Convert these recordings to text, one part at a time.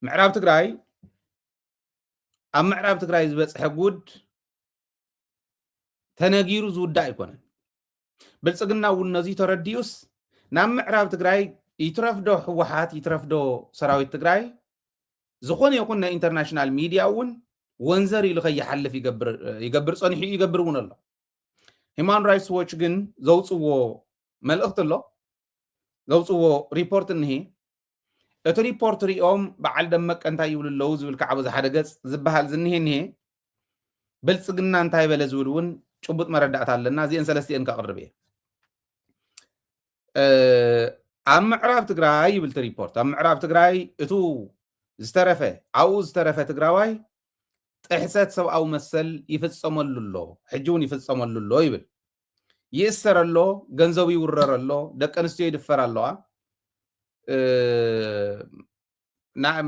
معراب تግራي ኣብ معراب تግራي ዝበፅሐ ጉድ ተነጊሩ ዝውዳእ ኣይኮነን ብልጽግና እውን ነዚ ተረዲዩስ ናብ ምዕራብ ትግራይ ይትረፍዶ ሕወሓት ይትረፍዶ ሰራዊት ትግራይ ዝኾነ ይኹን ናይ ኢንተርናሽናል ሚድያ እውን ወንዘር ኢሉ ከይሓልፍ ይገብር ፀኒሑ ይገብር እውን ኣሎ ሂማን ራይትስ ዎች ግን ዘውፅዎ መልእኽቲ ኣሎ ዘውፅዎ ሪፖርት እንሄ እቲ ሪፖርት ሪኦም በዓል ደመቀ እንታይ ይብሉ ኣለዉ ዝብል ከዓ በዚ ሓደ ገፅ ዝበሃል ዝኒሄ እኒሄ ብልጽግና እንታይ በለ ዝብል እውን ጭቡጥ መረዳእታ ኣለና እዚአን ሰለስቲአን ከቕርብ እየ ኣብ ምዕራብ ትግራይ ይብል እቲ ሪፖርት ኣብ ምዕራብ ትግራይ እቱ ዝተረፈ ኣብኡ ዝተረፈ ትግራዋይ ጥሕሰት ሰብኣዊ መሰል ይፍፀመሉ ኣሎ ሕጂ እውን ይፍፀመሉ ኣሎ ይብል ይእሰር ኣሎ ገንዘቡ ይውረር ኣሎ ደቂ ኣንስትዮ ይድፈር ኣለዋ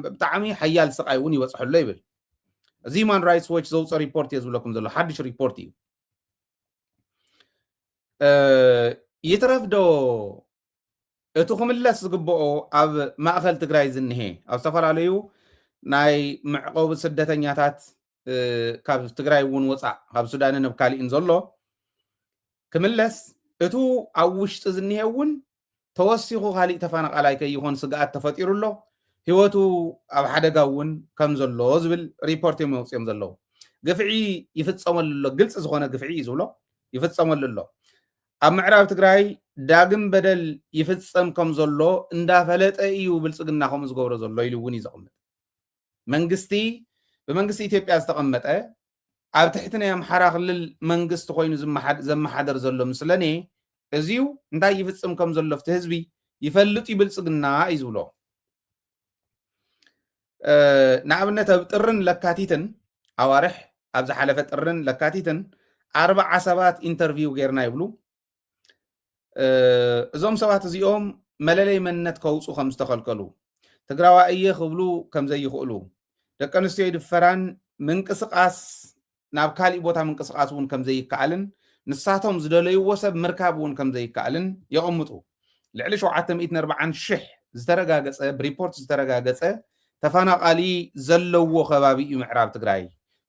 ብጣዕሚ ሓያል ስቃይ እውን ይበፅሐሎ ይብል እዚ ሂማን ራይትስ ዎች ዘውፅኦ ሪፖርት እየ ዝብለኩም ዘሎ ሓድሽ ሪፖርት እዩ ይትረፍዶ እቲ ክምለስ ዝግብኦ ኣብ ማእኸል ትግራይ ዝኒሄ ኣብ ዝተፈላለዩ ናይ መዕቆቢ ስደተኛታት ካብ ትግራይ እውን ወፃእ ካብ ሱዳንን ኣብ ካሊእን ዘሎ ክምለስ እቱ ኣብ ውሽጢ ዝኒሄ እውን ተወሲኹ ካሊእ ተፈናቃላይ ከይኾን ስግኣት ተፈጢሩ ኣሎ ህይወቱ ኣብ ሓደጋ እውን ከም ዘሎ ዝብል ሪፖርት እዮም መውፅኦም ዘለዉ ግፍዒ ይፍፀመሉ ኣሎ ግልፂ ዝኾነ ግፍዒ እዩ ዝብሎ ይፍፀመሉ ኣሎ ኣብ ምዕራብ ትግራይ ዳግም በደል ይፍፀም ከም ዘሎ እንዳፈለጠ እዩ ብልጽግና ከምኡ ዝገብሮ ዘሎ ኢሉ እውን እዩ ዘቕምጥ መንግስቲ ብመንግስቲ ኢትዮጵያ ዝተቐመጠ ኣብ ትሕቲ ናይ ኣምሓራ ክልል መንግስቲ ኮይኑ ዘመሓደር ዘሎ ምስለኔ እዚዩ እንታይ ይፍፅም ከም ዘሎ ፍቲ ህዝቢ ይፈልጥ እዩ ብልጽግና እዩ ዝብሎ ንኣብነት ኣብ ጥርን ለካቲትን ኣዋርሕ ኣብ ዝሓለፈ ጥርን ለካቲትን 40 ሰባት ኢንተርቪው ጌርና ይብሉ እዞም ሰባት እዚኦም መለለይ መንነት ከውፁ ከም ዝተኸልከሉ ትግራዋይ እየ ክብሉ ከም ዘይኽእሉ ደቂ ኣንስትዮ ይድፈራን ምንቅስቃስ ናብ ካሊእ ቦታ ምንቅስቃስ እውን ከም ዘይከኣልን ንሳቶም ዝደለይዎ ሰብ ምርካብ እውን ከም ዘይከኣልን የቐምጡ ልዕሊ 740,000 ዝተረጋገፀ ብሪፖርት ዝተረጋገፀ ተፈናቃሊ ዘለዎ ከባቢ እዩ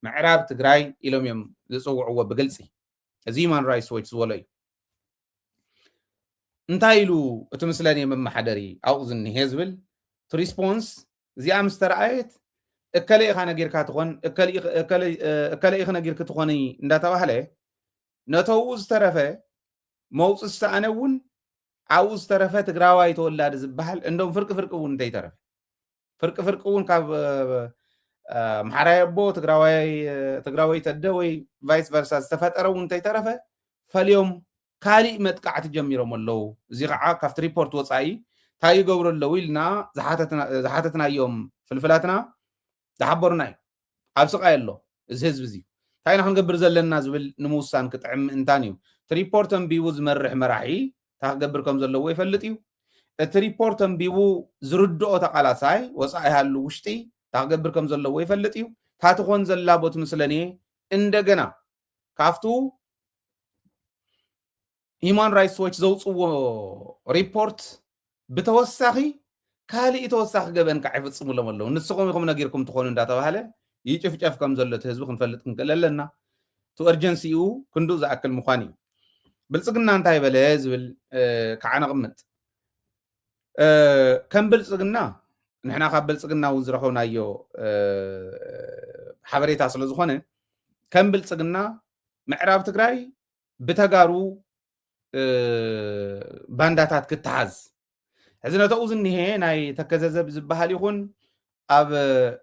ምዕራብ ትግራይ ኢሎም እዮም ዝፅውዕዎ ብግልፂ እዚ ሂማን ራይትስ ዎች ዝበሎ እዩ እንታይ ኢሉ እቲ ምስለኔ መማሓደሪ ኣብኡ ዝኒሄ ዝብል እቲ ሪስፖንስ እዚኣ ምስ ተረኣየት እከለ ኢኻ ነጊርካ ትኾን እከለ ኢኽ ነጊርክ ትኾኒ እንዳተባሃለ ነተውኡ ዝተረፈ መውፅእ ዝተኣነ እውን ኣብኡ ዝተረፈ ትግራዋይ ተወላዲ ዝበሃል እንደም ፍርቂ እውን እንተይተረፈ ፍርቂ እውን ካብ ማሕራይ ኣቦ ትግራዋይ ተደ ወይ ቫይስ ቨርሳ ዝተፈጠረ እውን እንተይተረፈ ፈልዮም ካሊእ መጥቃዕቲ ጀሚሮም ኣለዉ እዚ ከዓ ካብቲ ሪፖርት ወፃኢ እንታይ ይገብሩ ኣለዉ ኢልና ዝሓተትናዮም ፍልፍላትና ዝሓበሩና እዩ ኣብ ስቃይ ኣሎ እዚ ህዝቢ እዚ እንታይ ኢና ክንገብር ዘለና ዝብል ንምውሳን ክጥዕም ምእንታን እዩ እቲ ሪፖርት ኣንቢቡ ዝመርሕ መራሒ እንታይ ክገብር ከም ዘለዎ ይፈልጥ እዩ እቲ ሪፖርት ኣንቢቡ ዝርድኦ ተቃላሳይ ወፃኢ ሃሉ ውሽጢ እንታይ ክገብር ከም ዘለዎ ይፈልጥ እዩ ታትኾን ዘላ ቦት ምስለኔ እንደገና ካፍቱ ሂማን ራይትስ ዎች ዘውፅዎ ሪፖርት ብተወሳኺ ካሊእ ተወሳኺ ገበን ከዓ ይፍፅሙሎም ኣለዉ ንስኹም ኢኹም ነጊርኩም ትኾኑ እንዳተባሃለ ይጭፍጨፍ ከም ዘሎ እቲ ህዝቢ ክንፈልጥ ክንክእል ኣለና እቲ እርጀንሲኡ ክንዱእ ዝኣክል ምኳን እዩ ብልጽግና እንታይ በለ ዝብል ከዓ ነቕምጥ ከም ብልጽግና ንሕና ካብ ብልጽግና እውን ዝረኸብናዮ ሓበሬታ ስለ ዝኾነ ከም ብልጽግና ምዕራብ ትግራይ ብተጋሩ ባንዳታት ክትሓዝ ሕዚ ነተኡ ዝኒሄ ናይ ተከዘዘብ ዝበሃል ይኹን ኣብ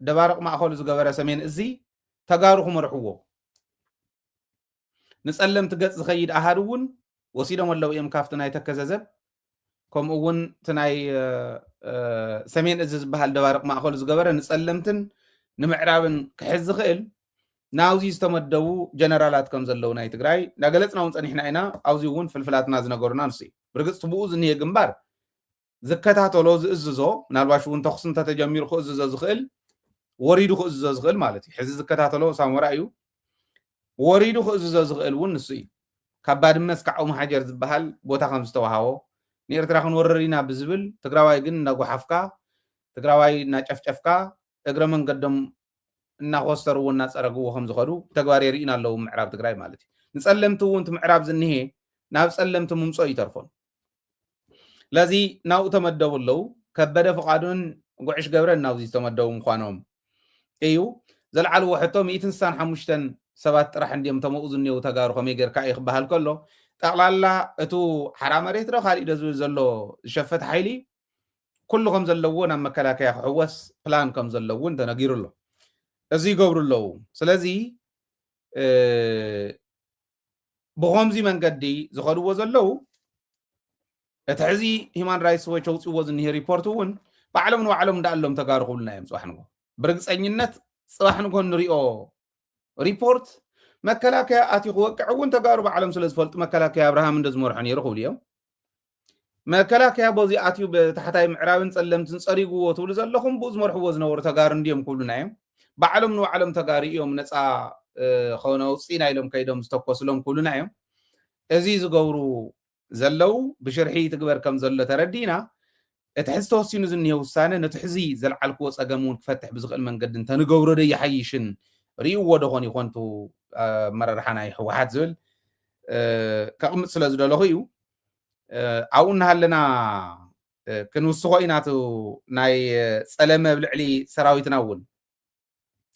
ደባርቕ ማእኸሉ ዝገበረ ሰሜን እዚ ተጋሩ ክመርሕዎ ንጸለምቲ ገጽ ዝኸይድ ኣሃድ እውን ወሲዶም ኣለዉ እዮም ካብቲ ናይ ተከዘዘብ ከምኡ እውን እቲ ናይ ሰሜን እዚ ዝበሃል ደባርቕ ማእኸሉ ዝገበረ ንጸለምትን ንምዕራብን ክሕዝ ዝኽእል ናብዚ ዝተመደቡ ጀነራላት ከም ዘለዉ ናይ ትግራይ እንዳገለፅና እውን ፀኒሕና ኢና ኣብዚ እውን ፍልፍላትና ዝነገሩና ንሱ እዩ ብርግፅ ትብኡ ዝኒሄ ግንባር ዝከታተሎ ዝእዝዞ ምናልባሽ እውን ተኽሲ እንተተጀሚሩ ክእዝዞ ዝኽእል ወሪዱ ክእዝዞ ዝኽእል ማለት እዩ ሕዚ ዝከታተሎ ሳሞራ እዩ ወሪዱ ክእዝዞ ዝኽእል እውን ንሱ እዩ ካብ ባድመ እስካዕ መሓጀር ዝበሃል ቦታ ከም ዝተዋሃቦ ንኤርትራ ክንወረር ኢና ብዝብል ትግራዋይ ግን እናጓሓፍካ ትግራዋይ እናጨፍጨፍካ እግረ መንገዶም እናኮስተርዎ እናፀረግዎ ከም ዝኸዱ ተግባር የርኢና ኣለዉ ምዕራብ ትግራይ ማለት እዩ ንፀለምቲ እውን እቲ ምዕራብ ዝኒሄ ናብ ፀለምቲ ምምፆ ይተርፎን ለዚ ናብኡ ተመደቡ ኣለዉ ከበደ ፍቓዱን ጉዕሽ ገብረን ናብዚ ዝተመደቡ ምኳኖም እዩ ዘለዓልዎ ሕቶ 165 ሰባት ጥራሕ እንዲኦም ተመኡ ዝኒሄው ተጋሩ ከመይ ጌርካ እዩ ክበሃል ከሎ ጠቕላላ እቱ ሓራ መሬት ዶ ካሊእ ዶ ዝብል ዘሎ ዝሸፈት ሓይሊ ኩሉ ከም ዘለዎ ናብ መከላከያ ክሕወስ ፕላን ከም ዘለዎ እውን ተነጊሩ ኣሎ እዚ ይገብሩ ኣለዉ ስለዚ ብከምዚ መንገዲ ዝኸድዎ ዘለው እቲ ሕዚ ሂማን ራይትስ ዎች ኣውፅዎ ዝኒሄ ሪፖርት እውን ባዕሎም ንባዕሎም እንዳኣሎም ተጋሩ ክብሉና እዮም ፅባሕ ንጎ ብርግፀኝነት ፅባሕ ንጎ ንሪኦ ሪፖርት መከላከያ ኣትዩ ክወቅዕ እውን ተጋሩ ባዕሎም ስለ ዝፈልጡ መከላከያ ኣብርሃም እንደዝመርሑ ነይሩ ክብሉ እዮም መከላከያ በዚ ኣትዩ ብታሕታይ ምዕራብን ፀለምትን ፀሪግዎ ትብሉ ዘለኹም ብኡ ዝመርሕዎ ዝነበሩ ተጋሩ እንዲኦም ክብሉና እዮም ባዕሎም ንባዕሎም ተጋሩ እዮም ነፃ ኾነ ውፅኢና ኢሎም ከይዶም ዝተኮስሎም ክብሉና እዮም እዚ ዝገብሩ ዘለው ብሽርሒ ትግበር ከም ዘሎ ተረዲና እቲ ሕዚ ተወሲኑ ዝኒሄ ውሳነ ነቲ ሕዚ ዘለዓልክዎ ፀገም እውን ክፈትሕ ብዝኽእል መንገዲ እንተንገብሮ ዶ ይሓይሽን ርእይዎ ደኾን ይኮንቱ መራርሓ ናይ ሕወሓት ዝብል ከቕምጥ ስለ ዝደለኹ እዩ ኣብኡ እናሃለና ክንውስኾ ኢናቱ ናይ ፀለመ ብልዕሊ ሰራዊትና እውን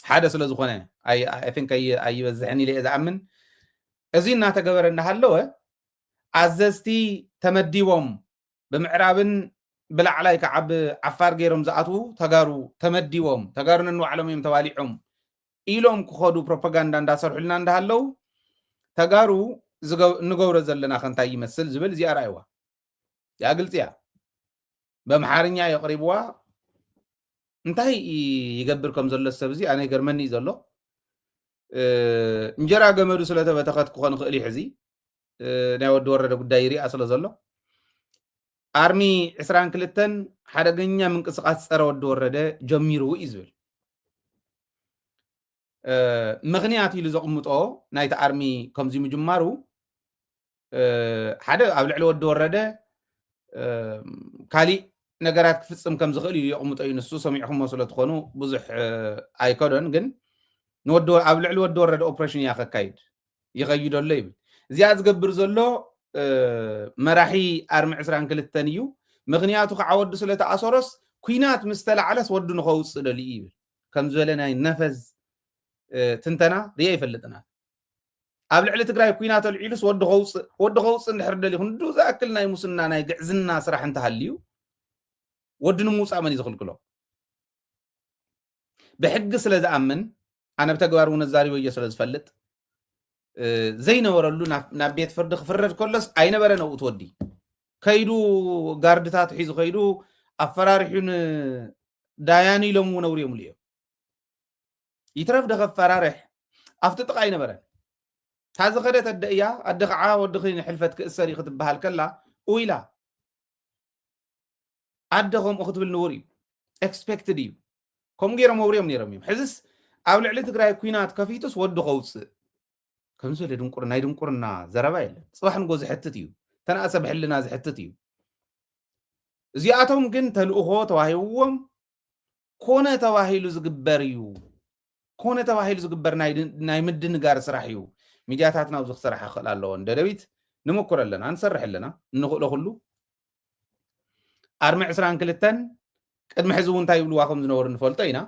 ሓደ ስለ ዝኾነ ኣይበዝሕኒ ኢለ ዝኣምን እዚ እናተገበረ እናሃለወ ኣዘዝቲ ተመዲቦም ብምዕራብን ብላዕላይ ከዓ ብዓፋር ገይሮም ዝኣትዉ ተጋሩ ተመዲቦም ተጋሩ ነንባዕሎም እዮም ተባሊዖም ኢሎም ክኸዱ ፕሮፓጋንዳ እንዳሰርሑልና እንዳሃለው ተጋሩ ንገብሮ ዘለና ከንታይ ይመስል ዝብል እዚኣ ራእይዋ ያ ግልፂ እያ በምሓርኛ የቕሪብዋ እንታይ ይገብር ከም ዘሎ ሰብ እዚ ኣነ ይገርመኒ እዩ ዘሎ እንጀራ ገመዱ ስለተበተኸት ክኾን ክእል እዩ ሕዚ ናይ ወዲ ወረደ ጉዳይ ይሪኣ ስለ ዘሎ ኣርሚ 22 ሓደገኛ ምንቅስቃስ ፀረ ወዲ ወረደ ጀሚሩ እዩ ዝብል ምክንያት ኢሉ ዘቕምጦ ናይቲ ኣርሚ ከምዚ ምጅማሩ ሓደ ኣብ ልዕሊ ወዲ ወረደ ካሊእ ነገራት ክፍፅም ከም ዝኽእል እዩ የቕምጦ እዩ ንሱ ሰሚዕኹሞ ስለ ትኾኑ ብዙሕ ኣይከዶን ግን ኣብ ልዕሊ ወዲ ወረደ ኦፕሬሽን እያ ከካይድ ይኸይዶ ኣሎ ይብል እዚኣ ዝገብር ዘሎ መራሒ ኣርሚ 22 እዩ ምክንያቱ ከዓ ወዲ ስለተኣሰሮስ ኩናት ምስ ተላዕለስ ወዲ ንኸውፅእ ደልዩ ይብል ከም ዝበለ ናይ ነፈዝ ትንተና ርያ ይፈልጥና ኣብ ልዕሊ ትግራይ ኩናት ኣልዒሉስ ወዲ ከውፅእ እንድሕር ደልዩ ክንዱ ዝኣክል ናይ ሙስና ናይ ግዕዝና ስራሕ እንተሃልዩ ወዲ ንምውፃእ መን እዩ ዝኽልክሎ ብሕጊ ስለ ዝኣምን ኣነ ብተግባር እውን ኣዛሪበ እየ ስለ ዝፈልጥ ዘይነበረሉ ናብ ቤት ፍርዲ ክፍረድ ከሎስ ኣይነበረ ነብኡ ትወዲ ከይዱ ጋርድታት ሒዙ ከይዱ ኣፈራርሑን ዳያን ኢሎም ነብሩ እዮም እዮም ይትረፍ ደኸፈራርሕ ኣብቲ ጥቃ ኣይነበረን ታዚ ኸደት ኣደ እያ ኣደ ከዓ ወዲ ሕልፈት ክእሰር እዩ ክትበሃል ከላ ኢላ ኣደ ከምኡ ክትብል ንቡር እዩ ኤክስፔክትድ እዩ ከምኡ ገይሮም መብርዮም ነይሮም እዮም ሕዝስ ኣብ ልዕሊ ትግራይ ኩናት ከፊቱስ ወዲ ከውፅእ ከም ዝበለ ናይ ድንቁርና ዘረባ የለን ፅባሕ ንጎ ዝሕትት እዩ ተናእሰ ብሕልና ዝሕትት እዩ እዚኣቶም ግን ተልእኾ ተዋሂብዎም ኮነ ተባሂሉ ዝግበር እዩ ኮነ ተባሂሉ ዝግበር ናይ ምድንጋር ስራሕ እዩ ሚድያታትና ኣብዚ ክስራሕ ይኽእል ኣለዎ ደደቢት ንምኩር ኣለና ንሰርሕ ኣለና እንኽእሎ ኩሉ ኣርሚ 22 ቅድሚ ሕዚ እውን እንታይ ይብልዋ ከም ዝነበሩ ንፈልጦ ኢና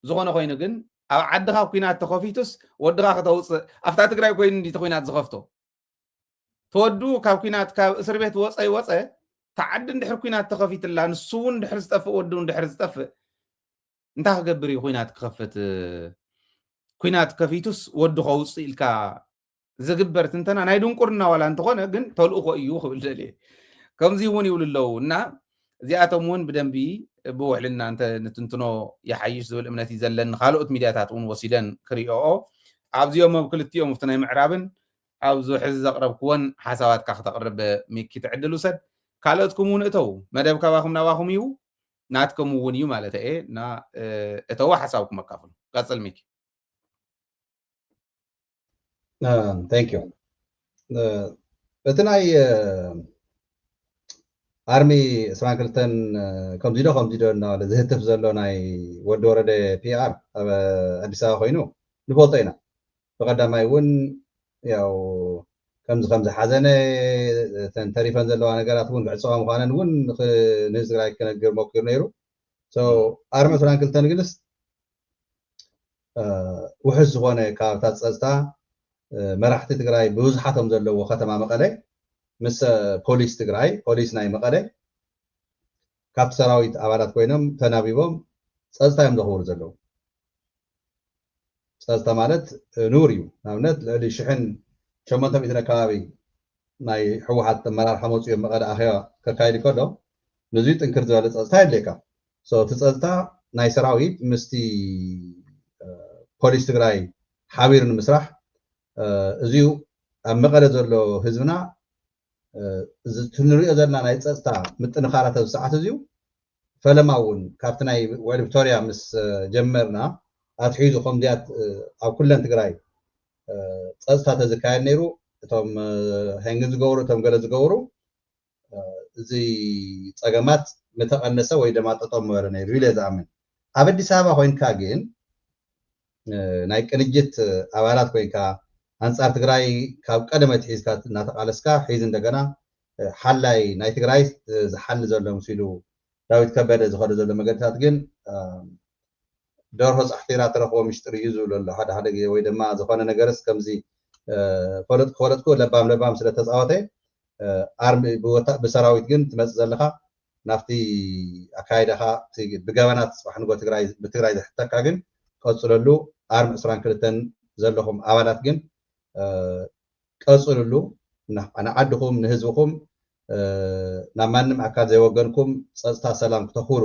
ዝኾነ ኮይኑ ግን ኣብ ዓድኻ ኩናት ተኸፊቱስ ወድኻ ከተውፅእ ኣብታ ትግራይ ኮይኑ እንዲ ኩናት ዝኸፍቶ ተወዱ ካብ ኩናት ካብ እስር ቤት ወፀ ተዓዲ እንድሕር ኩናት ተኸፊትላ ንሱ እውን እንድሕር ዝጠፍእ ወዱ እንድሕር ዝጠፍእ እንታይ ክገብር እዩ ኩናት ክኸፍት ኩናት ከፊቱስ ወዱ ከውፅእ ኢልካ ዝግበር ትንተና ናይ ድንቁርና ዋላ እንተኾነ ግን ተልእኮ እዩ ክብል ደልየ ከምዚ እውን ይብሉ ኣለዉ እና እዚኣቶም እውን ብደንቢ ብውሕልና እንተ ንትንትኖ ይሓይሽ ዝብል እምነት እዩ ዘለኒ ካልኦት ሚድያታት እውን ወሲደን ክሪኦኦ ኣብዚኦም ኣብ ክልቲኦም ኣብቲ ናይ ምዕራብን ኣብዚ ሕዚ ዘቕረብክዎን ሓሳባትካ ክተቕርብ ሚኪ ትዕድል ውሰድ ካልኦትኩም እውን እተው መደብ ከባኹም ናባኹም እዩ ናትኩም እውን እዩ ማለት እየ እና እተው ሓሳብኩም ኣካፍሉ ቀፅል ሚኪ ታንክ ዩ እቲ ናይ ኣርሚ 22 ከምዚ ዶ እናበለ ዝህትፍ ዘሎ ናይ ወዲ ወረደ ፒአር ኣብ ኣዲስ ኣበባ ኮይኑ ንፈልጦ ኢና ብቀዳማይ እውን ያው ከምዚ ሓዘነ ተሪፈን ዘለዋ ነገራት እውን ክዕፀዋ ምዃነን እውን ንህዝቢ ትግራይ ክነግር ሞኪሩ ነይሩ ኣርሚ 22 ግንስ ውሕስ ዝኾነ ካብታት ፀጥታ መራሕቲ ትግራይ ብብዙሓቶም ዘለዎ ከተማ መቐለ ምስ ፖሊስ ትግራይ ፖሊስ ናይ መቐለ ካብቲ ሰራዊት ኣባላት ኮይኖም ተናቢቦም ፀጥታ እዮም ዘኽብሩ ዘለዉ ፀጥታ ማለት ኑር እዩ ንኣብነት ልዕሊ 1800 ከባቢ ናይ ሕወሓት ኣመራርሓ መፅኡ እዮም መቐለ ኣኼባ ከካይድ ከሎ ንዙይ ጥንክር ዝበለ ፀጥታ የድልየካ እቲ ፀጥታ ናይ ሰራዊት ምስቲ ፖሊስ ትግራይ ሓቢሩ ንምስራሕ እዚኡ ኣብ መቐለ ዘሎ ህዝብና ንሪኦ ዘለና ናይ ፀጥታ ምጥንኻራት ኣብ ሰዓት እዚኡ ፈለማ እውን ካብቲ ናይ ውዕል ቪክቶርያ ምስ ጀመርና ኣትሒዙ ከምዚኣት ኣብ ኩለን ትግራይ ፀጥታ ተዝካየድ ነይሩ እቶም ሃንጊ ዝገብሩ እቶም ገለ ዝገብሩ እዚ ፀገማት ምተቐነሰ ወይ ድማ ጠጠው ምበለ ነይሩ ኢለ ዝኣምን ኣብ ኣዲስ ኣበባ ኮይንካ ግን ናይ ቅንጅት ኣባላት ኮይንካ ኣንጻር ትግራይ ካብ ቀደመት ሒዝካ እናተቃለስካ ሒዝ እንደገና ሓላይ ናይ ትግራይ ዝሓሊ ዘሎ መሲሉ ዳዊት ከበደ ዝኸደ ዘሎ መገድታት ግን ደርሆ ፃሕቲራ ተረኽቦ ምሽጥር እዩ ዝብሉ ኣሎ ሓደ ግዜ ወይ ድማ ዝኾነ ነገርስ ከምዚ ፈለጥኩ ለባም ስለተፃወተ ኣርሚ ብሰራዊት ግን ትመፅእ ዘለካ ናብቲ ኣካይዳኻ ብገበናት ፅባሕ ንጎ ብትግራይ ዘሕተካ ግን ቀፅለሉ ኣርሚ 22 ዘለኹም ኣባላት ግን ቀፅልሉ ንዓድኹም ንህዝብኹም ናብ ማንም ኣካል ዘይወገንኩም ፀጥታ ሰላም ክተኽብሩ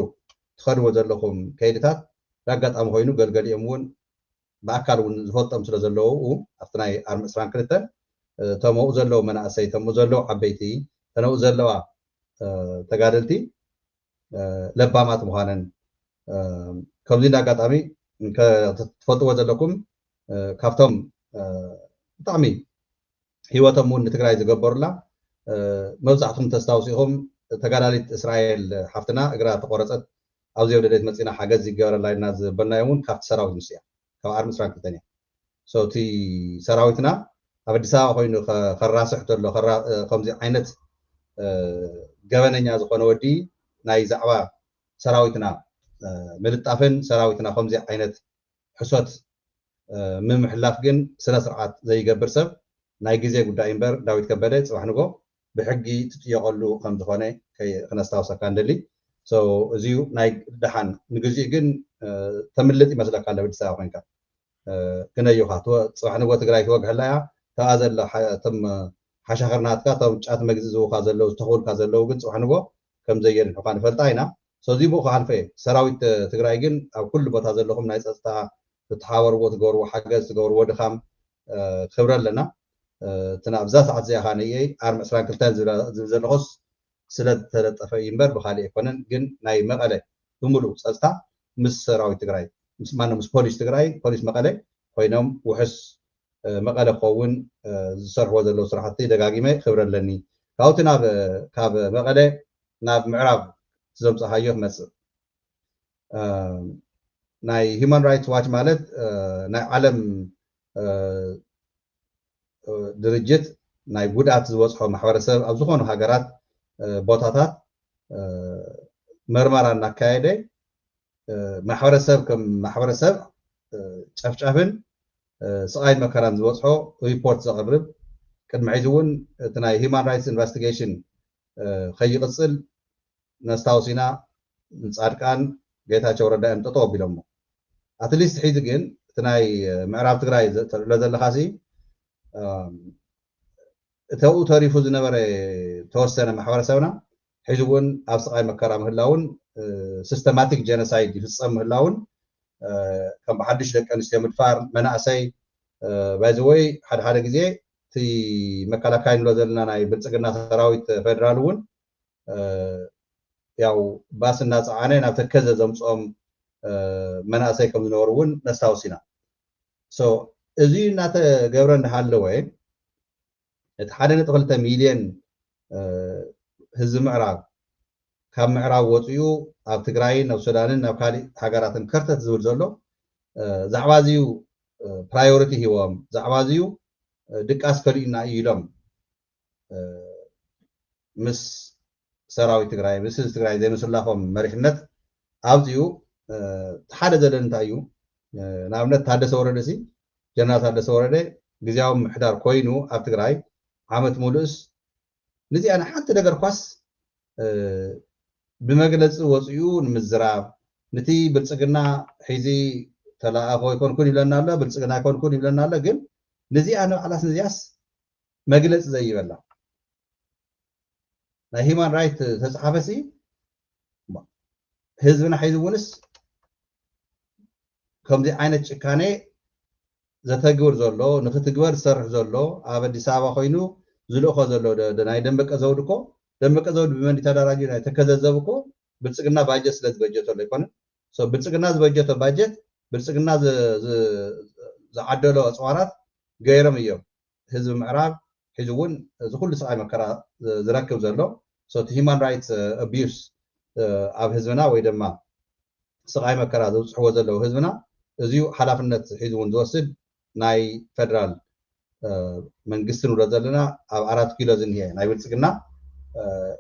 ትኸድዎ ዘለኹም ከይድታት ብኣጋጣሚ ኮይኑ ገልገሊኦም እውን ብኣካል እውን ዝፈልጦም ስለ ዘለዉ ኣብቲ ናይ ኣርሚ 22 ተምኡ ዘለዉ መናእሰይ ተምኡ ዘለዉ ዓበይቲ ተነኡ ዘለዋ ተጋደልቲ ለባማት ምዃነን ከምዚ እንዳኣጋጣሚ ትፈልጥዎ ዘለኩም ካብቶም ብጣዕሚ ሂወቶም እውን ንትግራይ ዝገበሩላ መብዛሕትኩም ተስታውሱ ኢኹም ተጋዳሊት እስራኤል ሓፍትና እግራ ተቆረፀት ኣብዚ ወለደት መፂና ሓገዝ ይገበረላ ኢልና ዝበልናዮ እውን ካብቲ ሰራዊት ምስ እያ ካብ ኣርሚ 22 እያ እቲ ሰራዊትና ኣብ ኣዲስ ኣበባ ኮይኑ ከራስሕ ተሎ ከምዚ ዓይነት ገበነኛ ዝኾነ ወዲ ናይ ዛዕባ ሰራዊትና ምልጣፍን ሰራዊትና ከምዚ ዓይነት ሕሶት ምምሕላፍ ግን ስነ ስርዓት ዘይገብር ሰብ ናይ ግዜ ጉዳይ እምበር ዳዊት ከበደ ፅባሕ ንጎ ብሕጊ ትጥየቀሉ ከም ዝኾነ ክነስታውሰካ ንደሊ እዚኡ ናይ ድሓን ንግዜኡ ግን ተምልጥ ይመስለካ ኣሎ ኣዲስ ኣበባ ኮይንካ ክነዩኻ ፅባሕ ንጎ ትግራይ ትወግሐላ እያ ተብኣ ዘሎ እቶም ሓሻኽርናትካ እቶም ጫት መግዝእ ዝቡካ ዘለው ዝተኽብልካ ዘለው ግን ፅባሕ ንጎ ከም ዘየድንሑካ ንፈልጣ ኢና እዚ ብኡ ክሃልፈ ሰራዊት ትግራይ ግን ኣብ ኩሉ ቦታ ዘለኹም ናይ ፀጥታ ትተሓበርዎ ትገብርዎ ሓገዝ ትገብርዎ ድኻም ክብረ ኣለና እትና ኣብዛ ሰዓት እዚኣ ከዓ ነየ ኣርሚ 22 ዝብል ዘለኹስ ስለተለጠፈ እዩ እምበር ብካሊእ ኣይኮነን ግን ናይ መቐለ ብምሉእ ፀጥታ ምስ ሰራዊት ትግራይ ምስ ፖሊስ ትግራይ ፖሊስ መቐለ ኮይኖም ውሕስ መቐለ ክኸውን ዝሰርሕዎ ዘለዉ ስራሕቲ ደጋጊመ ክብረ ኣለኒ ካብቲ ካብ መቐለ ናብ ምዕራብ ዘምፀኻዮ ክመፅእ ናይ ሂውማን ራይትስ ዋች ማለት ናይ ዓለም ድርጅት ናይ ጉድኣት ዝበፅሖ ማሕበረሰብ ኣብ ዝኾኑ ሃገራት ቦታታት መርመራ እናካየደ ማሕበረሰብ ከም ማሕበረሰብ ጨፍጫፍን ስቃይን መከራን ዝበፅሖ ሪፖርት ዘቕርብ ቅድሚ ሕዚ እውን እቲ ናይ ሂውማን ራይትስ ኢንቨስቲጌሽን ከይቕፅል ነስታውስ ኢና ፃድቃን ጌታቸው ረዳ እዮም ጠጠው ኣቢሎሞ ኣትሊስት ሕዚ ግን እቲ ናይ ምዕራብ ትግራይ ተልዕሎ ዘለካ እተኡ ተሪፉ ዝነበረ ተወሰነ ማሕበረሰብና ሕዚ እውን ኣብ ስቃይ መከራ ምህላውን ሲስተማቲክ ጀኖሳይድ ይፍፀም ምህላውን ከም ብሓድሽ ደቂ ኣንስትዮ ምድፋር መናእሰይ ባይዘወይ ሓደ ግዜ እቲ መከላከያ ንብሎ ዘለና ናይ ብልፅግና ሰራዊት ፌደራል እውን ያው ባስ እናፀዓነ ናብ ተከዘ ዘምፅኦም መናእሰይ ከም ዝነበሩ እውን ነስታውስ ኢና እዚ እናተገብረ እንዳሃለወ እቲ 1.2 ሚልዮን ህዝቢ ምዕራብ ካብ ምዕራብ ወፅኡ ኣብ ትግራይን ኣብ ሱዳንን ኣብ ካልእ ሃገራትን ከርተት ዝብል ዘሎ ዛዕባ እዚዩ ፕራዮሪቲ ሂቦም ዛዕባ እዚዩ ድቃስ ከልዩና እዩ ኢሎም ምስ ሰራዊት ትግራይ ምስ ትግራይ ዘይምስላፎም መሪሕነት ኣብዚኡ ሓደ ዘለን እንታይ እዩ ንኣብነት ታደሰ ወረደ ሲ ጀነራል ታደሰ ወረደ ግዜያዊ ምሕዳር ኮይኑ ኣብ ትግራይ ዓመት ሙሉእስ ንዚኣ ንሓንቲ ነገር ኳስ ብመግለፂ ወፅኡ ንምዝራብ ነቲ ብልፅግና ሒዚ ተላኣኾ ይኮንኩን ይብለና ኣሎ ብልፅግና ይኮንኩን ይብለና ኣሎ ግን ንዚኣ ንባዕላስ ንዚያስ መግለፂ ዘይበላ ናይ ሂማን ራይት ተፃሓፈሲ ህዝብና ሒዚ እውንስ ከምዚ ዓይነት ጭካኔ ዘተግብር ዘሎ ንክትግበር ዝሰርሕ ዘሎ ኣብ ኣዲስ ኣበባ ኮይኑ ዝልእኾ ዘሎ ናይ ደመቀ ዘውዱ እኮ ደመቀ ዘውዱ ብመንዲ ተደራጅዩ ናይ ተከዘዘብ እኮ ብልፅግና ባጀት ስለ ዝበጀተሉ ኣይኮነን ብልፅግና ዝበጀቶ ባጀት ብልፅግና ዝዓደሎ ኣፅዋራት ገይሮም እዮም ህዝቢ ምዕራብ ሒዚ እውን እዚ ኩሉ ስቃይ መከራ ዝረክብ ዘሎ እቲ ሂማን ራይትስ ኣቢዩስ ኣብ ህዝብና ወይ ድማ ስቃይ መከራ ዘብፅሕዎ ዘለው ህዝብና እዚዩ ሓላፍነት ሒዚ እውን ዝወስድ ናይ ፌደራል መንግስቲ ንብሎ ዘለና ኣብ 4 ኪሎ ዝኒሄ ናይ ብልፅግና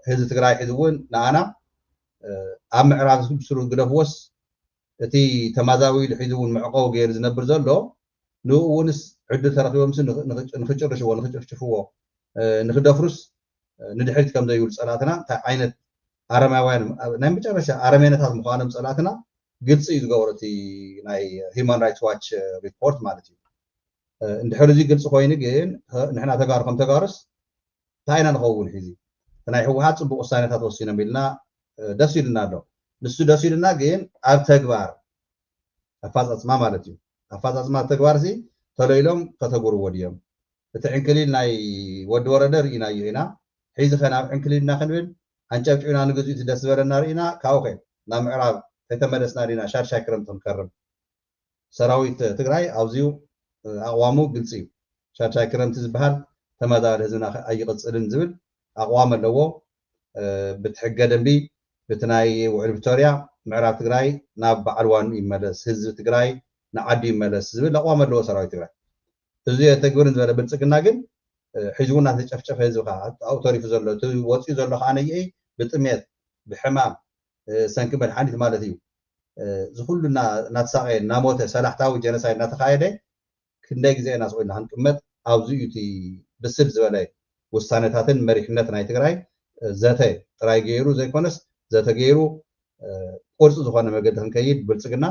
ህዝቢ ትግራይ ሒዚ እውን ንኣና ኣብ ምዕራብ ስብስሩ ግደፍዎስ እቲ ተማዛዊ ኢሉ ሒዚ እውን መዕቆቡ ገይሩ ዝነብር ዘሎ ንኡ እውንስ ዕድል ተረኪቦምስ ንክጭርሽዎ ንክጭፍጭፍዎ ንክደፍሩስ ንድሕሪት ከም ዘይብሉ ፀላእትና እንታይ ዓይነት ኣረማውያን ናይ መጨረሻ ኣረሜነታት ምዃኖም ፀላእትና ግልፂ እዩ ዝገበሮ እቲ ናይ ሂማን ራይትስ ዋች ሪፖርት ማለት እዩ እንድሕር እዚ ግልፂ ኮይኑ ግን ንሕና ተጋሩ ከም ተጋሩስ እንታይ ኢና ንኸውን ሒዚ ናይ ህወሓት ፅቡቅ ውሳኔታት ወሲኖም ኢልና ደስ ኢሉና ኣሎ ንሱ ደስ ኢሉና ግን ኣብ ተግባር ኣፋፃፅማ ማለት እዩ ኣፋፃፅማ ተግባር ሲ ተለኢሎም ከተግብርዎ ድዮም እቲ ዕንክሊል ናይ ወዲ ወረደ ርኢናዮ ኢና ሒዚ ኸ ናብ ዕንክሊልና ክንብል ኣንጨብጭብና ንግዝኡ ደስ ዝበለና ርኢና ካብኡ ኸ ናብ ምዕራብ ከይተመለስና ርኢና ሻርሻይ ክረምቲ ንከርም ሰራዊት ትግራይ ኣብዚኡ ኣቕዋሙ ግልፂ እዩ ሻርሻይ ክረምቲ ዝበሃል ተመዛበለ ህዝብና ኣይቕፅልን ዝብል ኣቕዋም ኣለዎ ብትሕገ ደንቢ በቲ ናይ ውዕል ቪክቶርያ ምዕራብ ትግራይ ናብ በዓል ዋኑ ይመለስ ህዝቢ ትግራይ ንዓዲ ይመለስ ዝብል ኣቕዋም ኣለዎ ሰራዊት ትግራይ እዚ ተግብርን ዝበለ ብልፅግና ግን ሒዚ እውን እናተጨፍጨፈ ህዝቢ ከዓ ኣብኡ ተሪፉ ዘሎ እቲ ወፂኡ ዘሎ ከዓ ነይአ ብጥሜት ብሕማም ሰንኪ መድሓኒት ማለት እዩ ዝኩሉ እናተሳቀየ እናሞተ ሰላሕታዊ ጀነሳይድ እናተካየደ ክንደይ ግዜ ኢና ስቆይና ክንቅመጥ ኣብዚኡ እቲ ብስል ዝበለ ውሳኔታትን መሪሕነት ናይ ትግራይ ዘተ ጥራይ ገይሩ ዘይኮነስ ዘተ ገይሩ ቁርፂ ዝኾነ መገዲ ክንከይድ ብልፅግና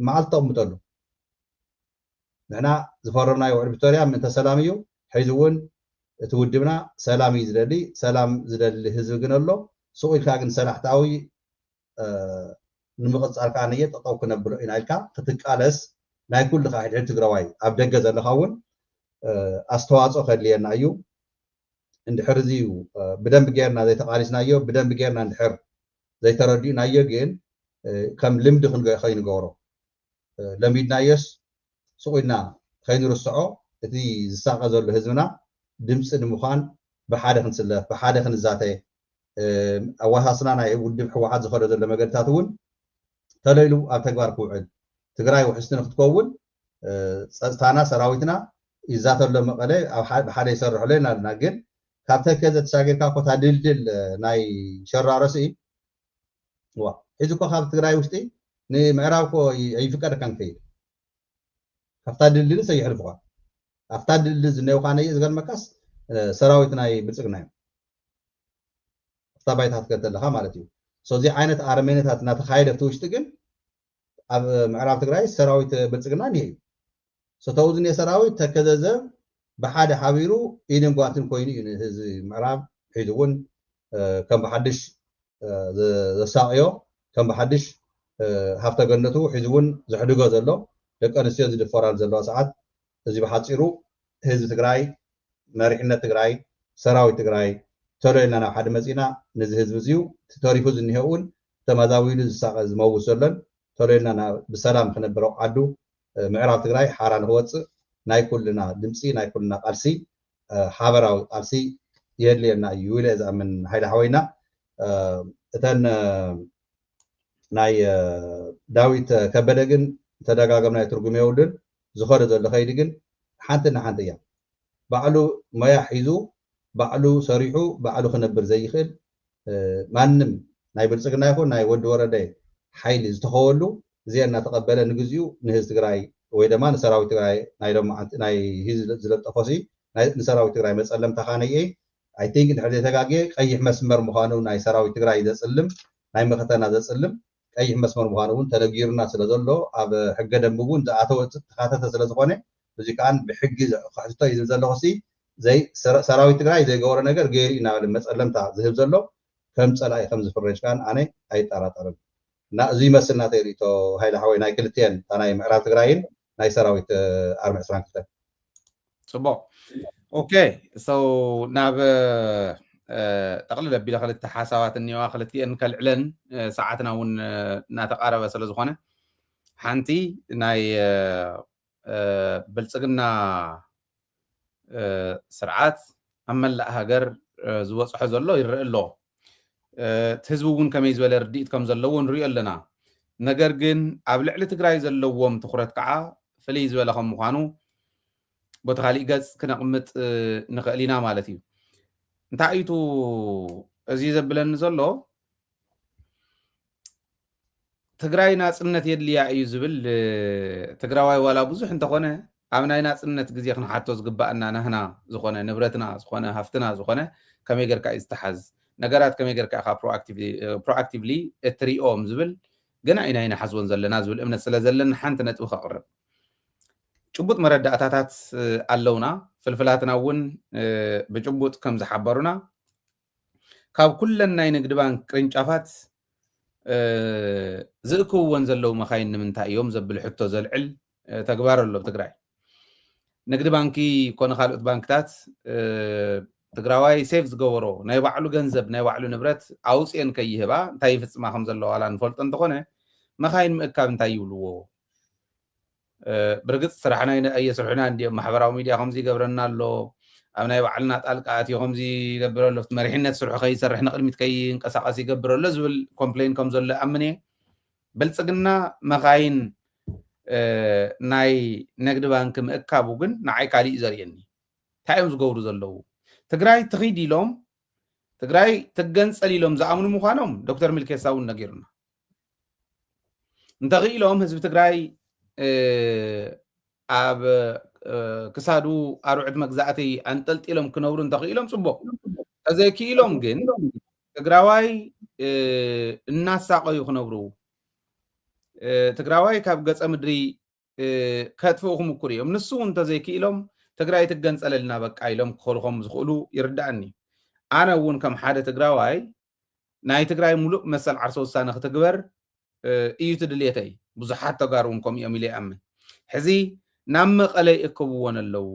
መዓልቲ ተቕምጠሉ ንሕና ዝፈረምናዮ ውዕል ቪክቶርያ ምእንተ ሰላም እዩ ሒዚ እውን እቲ ውድብና ሰላም እዩ ዝደሊ ሰላም ዝደሊ ህዝቢ ግን ኣሎ ስቑ ኢልካ ግን ሰላሕታዊ ንምቕፃል ከዓ ነየ ጠጠው ክነብሎ ኢና ኢልካ ክትቃለስ ናይ ኩልካ ሕድሕድ ትግራዋይ ኣብ ደገ ዘለካ እውን ኣስተዋፅኦ ከድልየና እዩ እንድሕር እዚ ብደንቢ ጌርና ዘይተቃሊስናዮ ብደንቢ ጌርና እንድሕር ዘይተረዲእናዮ ግን ከም ልምዲ ከይንገብሮ ለሚድናዮስ ስቑ ኢልና ከይንርስዖ እቲ ዝሳቀ ዘሎ ህዝብና ድምፂ ንምዃን ብሓደ ክንስለፍ ብሓደ ክንዛተ ኣዋሳስና ናይ ውድብ ሕወሓት ዝኸደ ዘሎ መገድታት እውን ተለይሉ ኣብ ተግባር ክውዕል ትግራይ ውሕስቲ ንክትከውን ፀጥታና ሰራዊትና ይዛተሎ መቐለ ብሓደ ይሰርሕሎ ኢና ኣለና ግን ካብ ተከዘ ተሻጊርካ ኮታ ድልድል ናይ ሸራሮሲ ሒዚ እኮ ካብ ትግራይ ውሽጢ ንምዕራብ ኮ ይፍቀደካን ከይድ ካብታ ድልድልስ ኣይሕልፍካ ኣብታ ድልድል ዝኔው ካ ነየ ዝገልመካስ ሰራዊት ናይ ብልፅግና እዩ ኣብታ ባይታ ትከተለካ ማለት እዩ እዚ ዓይነት ኣረሜነታት እናተካየደ ኣብቲ ውሽጢ ግን ኣብ ምዕራብ ትግራይ ሰራዊት ብልፅግና እኒሄ እዩ ተው ዝኒሄ ሰራዊት ተከዘዘብ ብሓደ ሓቢሩ ኢድን ጓንትን ኮይኑ እዩ ንህዝቢ ምዕራብ ሒዙ እውን ከም ብሓድሽ ዘሳቅዮ ከም ብሓድሽ ሃፍተ ገነቱ ሒዙ እውን ዝሕድጎ ዘሎ ደቂ ኣንስትዮ ዝድፈራሉ ዘለዋ ሰዓት እዚ ብሓፂሩ ህዝቢ ትግራይ መሪሕነት ትግራይ ሰራዊት ትግራይ ተለይልና ናብ ሓደ መፂና ነዚ ህዝቢ እዚዩ ተሪፉ ዝኒሄ እውን ተመዛዊሉ ዝሳቀ ዝመውት ዘሎን ተለይልና ብሰላም ክነብረው ዓዱ ምዕራብ ትግራይ ሓራ ንክወፅእ ናይ ኩልና ድምፂ ናይ ኩልና ቃልሲ ሓበራዊ ቃልሲ የድልየና እዩ ኢለ ዝኣምን ሓይሊ ሓወይና እተን ናይ ዳዊት ከበደ ግን ተደጋገም ናይ ትርጉም የውልን ዝኸረ ዘሎ ኸይዲ ግን ሓንቲና ሓንቲ እያ ባዕሉ ሞያ ሒዙ ባዕሉ ሰሪሑ ባዕሉ ክነብር ዘይኽእል ማንም ናይ ብልጽግና ይኹን ናይ ወዲ ወረዳይ ሓይሊ ዝተኸወሉ እዚኣ እናተቐበለ ንግዚኡ ንህዝቢ ትግራይ ወይ ድማ ንሰራዊት ትግራይ ናይ ህዝቢ ዝለጠፎሲ ንሰራዊት ትግራይ መጸለምታ ኻነየ አይ ቲንክ እንድሕር ተጋግየ ቀይሕ መስመር ምዃኑ ናይ ሰራዊት ትግራይ ዘጽልም ናይ መኸተና ዘጽልም ቀይሕ መስመር ምዃኑ እውን ተነጊሩና ስለ ዘሎ ኣብ ሕገ ደንቢ እውን ዝኣተወ ተኻተተ ስለ ዝኾነ እዚ ከዓን ብሕጊ ክሕዝቶ እዩ ዘለኹሲ ዘይ ሰራዊት ትግራይ ዘይገበሮ ነገር ገይሩ እናበለ መጸለምታ ዝህብ ዘሎ ከም ጸላኢ ከም ዝፍረጅ ካን ኣነ ኣይጠራጠርን እና እዚ ይመስል ናተሪቶ ሃይለ ሓወይ ናይ ክልትየን ናይ ምዕራብ ትግራይን ናይ ሰራዊት ኣርሚ 22 ጽቡቕ ኦኬ ሶ ናብ ጠቕልል ኣቢለ ክልተ ሓሳባት እኒዋ ክልትየን ከልዕለን ሰዓትና እውን እናተቃረበ ስለ ዝኾነ ሓንቲ ናይ ብልጽግና ስርዓት ኣብ መላእ ሃገር ዝወፅሖ ዘሎ ይርአ ኣሎ ህዝቡ እውን ከመይ ዝበለ ርዲኢት ከም ዘለዎ ንሪኦ ኣለና ነገር ግን ኣብ ልዕሊ ትግራይ ዘለዎም ትኩረት ከዓ ፍልይ ዝበለ ከም ምዃኑ ቦታ ካሊእ ገጽ ክነቕምጥ ንኽእል ኢና ማለት እዩ እንታይ እዩ እዚ ዘብለኒ ዘሎ ትግራይ ናጽነት የድልያ እዩ ዝብል ትግራዋይ ዋላ ብዙሕ እንተኾነ ኣብ ናይ ናጽነት ግዜ ክንሓቶ ዝግባአና ናህና ዝኾነ ንብረትና ዝኾነ ሃፍትና ዝኾነ ከመይ ጌርካ እዩ ዝተሓዝ ነገራት ከመይ ጌርካ ኢኻ ፕሮአክቲቭሊ እትሪኦም ዝብል ገና ኢና ይንሓስቦን ዘለና ዝብል እምነት ስለ ዘለና ሓንቲ ነጥቢ ከቕርብ ጭቡጥ መረዳእታታት ኣለውና ፍልፍላትና እውን ብጭቡጥ ከም ዝሓበሩና ካብ ኩለን ናይ ንግዲ ባንክ ቅርንጫፋት ዝእክብዎን ዘለው መኻይን ንምንታይ እዮም ዘብል ሕቶ ዘልዕል ተግባር ኣሎ ብትግራይ ንግዲ ባንኪ ኮነ ካልኦት ባንክታት ትግራዋይ ሴፍ ዝገበሮ ናይ ባዕሉ ገንዘብ ናይ ባዕሉ ንብረት ኣውፅአን ከይህባ እንታይ ይፍፅማ ከም ዘለዎ ዋላ ንፈልጦ እንተኾነ መኻይን ምእካብ እንታይ ይብልዎ ብርግጽ ስራሕና እየስርሑና እንዲኦም ማሕበራዊ ሚድያ ከምዚ ይገብረና ኣሎ ኣብ ናይ ባዕልና ጣልቃ ኣትዮ ከምዚ ይገብር ኣሎ መሪሕነት ስርሑ ከይሰርሕ ንቅድሚት ከይንቀሳቐስ ይገብር ኣሎ ዝብል ኮምፕሌን ከም ዘሎ ኣምነ ብልጽግና መኻይን ናይ ንግዲ ባንኪ ምእካቡ ግን ንዓይ ካሊእ ዘርእየኒ እንታይ እዮም ዝገብሩ ዘለዉ ትግራይ ትኺድ ኢሎም ትግራይ ትገንጸል ኢሎም ዝኣምኑ ምዃኖም ዶክተር ሚልኬሳ እውን ነጊሩና እንተኽኢሎም ህዝቢ ትግራይ ኣብ ክሳዱ ኣርዑት መግዛእቲ አንጠልጢሎም ክነብሩ እንተኽኢሎም ጽቡቕ ተዘይክኢሎም ግን ትግራዋይ እናሳቀዩ ክነብሩ ትግራዋይ ካብ ገጸ ምድሪ ከጥፍኡ ክምኩር እዮም ንሱ እውን ተዘይክኢሎም ትግራይ ትገንጸለልና በቃ ኢሎም ክኸልኾም ዝኽእሉ ይርዳእኒ ኣነ እውን ከም ሓደ ትግራዋይ ናይ ትግራይ ሙሉእ መሰል ዓርሶ ውሳነ ክትግበር እዩ ትድልየተይ ብዙሓት ተጋሩ እውን ከምኡ እዮም ኢለ ይኣምን ሕዚ ናብ መቐለ ይእክብዎን ኣለዉ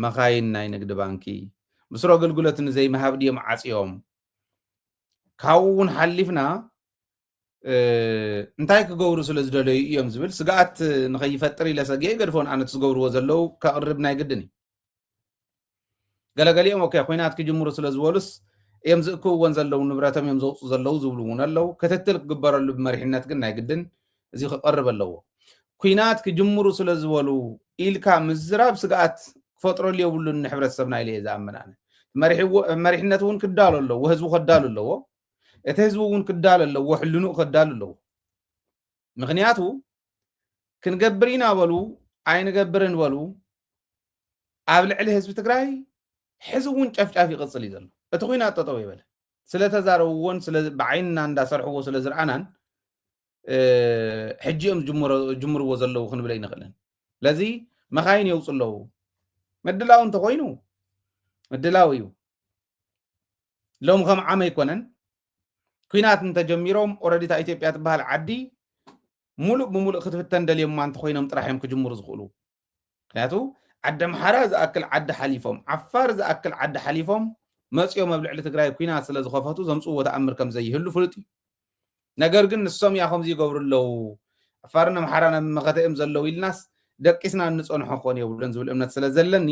መኻይን ናይ ንግዲ ባንኪ ምስሮ ኣገልግሎት ንዘይምሃብ ድዮም ዓፅዮም ካብኡ እውን ሓሊፍና እንታይ ክገብሩ ስለ ዝደለዩ እዮም ዝብል ስጋኣት ንኸይፈጥር ኢለ ሰጊአ ገድፎን ኣነት ዝገብርዎ ዘለዉ ከቕርብ ናይ ግድን እዩ ገለገሊኦም ኦኬ ኩናት ክጅምሩ ስለ ዝበሉስ እዮም ዝእክብዎን ዘለዉ ንብረቶም እዮም ዘውፁ ዘለዉ ዝብሉ እውን ኣለዉ ክትትል ክግበረሉ ብመሪሕነት ግን ናይ ግድን እዚ ክቐርብ ኣለዎ ኩናት ክጅምሩ ስለ ዝበሉ ኢልካ ምዝራብ ስጋኣት ክፈጥረሉ የብሉን ንሕብረተሰብና ኢለ ዝኣምን ኣነ መሪሕነት እውን ክዳሉ ኣለዎ ህዝቡ ክዳሉ ኣለዎ እቲ ህዝቡ እውን ክዳሉ ኣለዎ ሕልኑኡ ክዳሉ ኣለዎ ምክንያቱ ክንገብር ኢና በሉ ኣይንገብርን በሉ ኣብ ልዕሊ ህዝቢ ትግራይ ሕዚ እውን ጨፍጫፍ ይቕፅል እዩ ዘሎ እቲ ኩናት ጠጠው ይበለ ስለተዛረብዎን ብዓይንና እንዳሰርሕዎ ስለ ዝረኣናን ሕጂኦም ጅምርዎ ዘለዉ ክንብለ ይንኽእልን ለዚ መኻይን የውፁ ኣለዉ ምድላው እንተኮይኑ ምድላው እዩ ሎም ከም ዓመ ይኮነን ኩናት እንተጀሚሮም ኦረዲ እታ ኢትዮጵያ ትበሃል ዓዲ ሙሉእ ብሙሉእ ክትፍተን ደልዮማ እንተኮይኖም ጥራሕዮም ክጅምሩ ዝኽእሉ ምክንያቱ ዓዲ ኣምሓራ ዝኣክል ዓዲ ሓሊፎም ዓፋር ዝኣክል ዓዲ ሓሊፎም መፅኦም ኣብ ልዕሊ ትግራይ ኩናት ስለ ዝኸፈቱ ዘምፅዎ ተኣምር ከም ዘይህሉ ፍሉጥ እዩ ነገር ግን ንሶም ያ ከምዚ ይገብሩ ኣለዉ ዓፋርን ኣምሓራን ኣብ መኸተኦም ዘለዉ ኢልናስ ደቂስና እንፀንሖ ክኾን የብሉን ዝብል እምነት ስለ ዘለኒ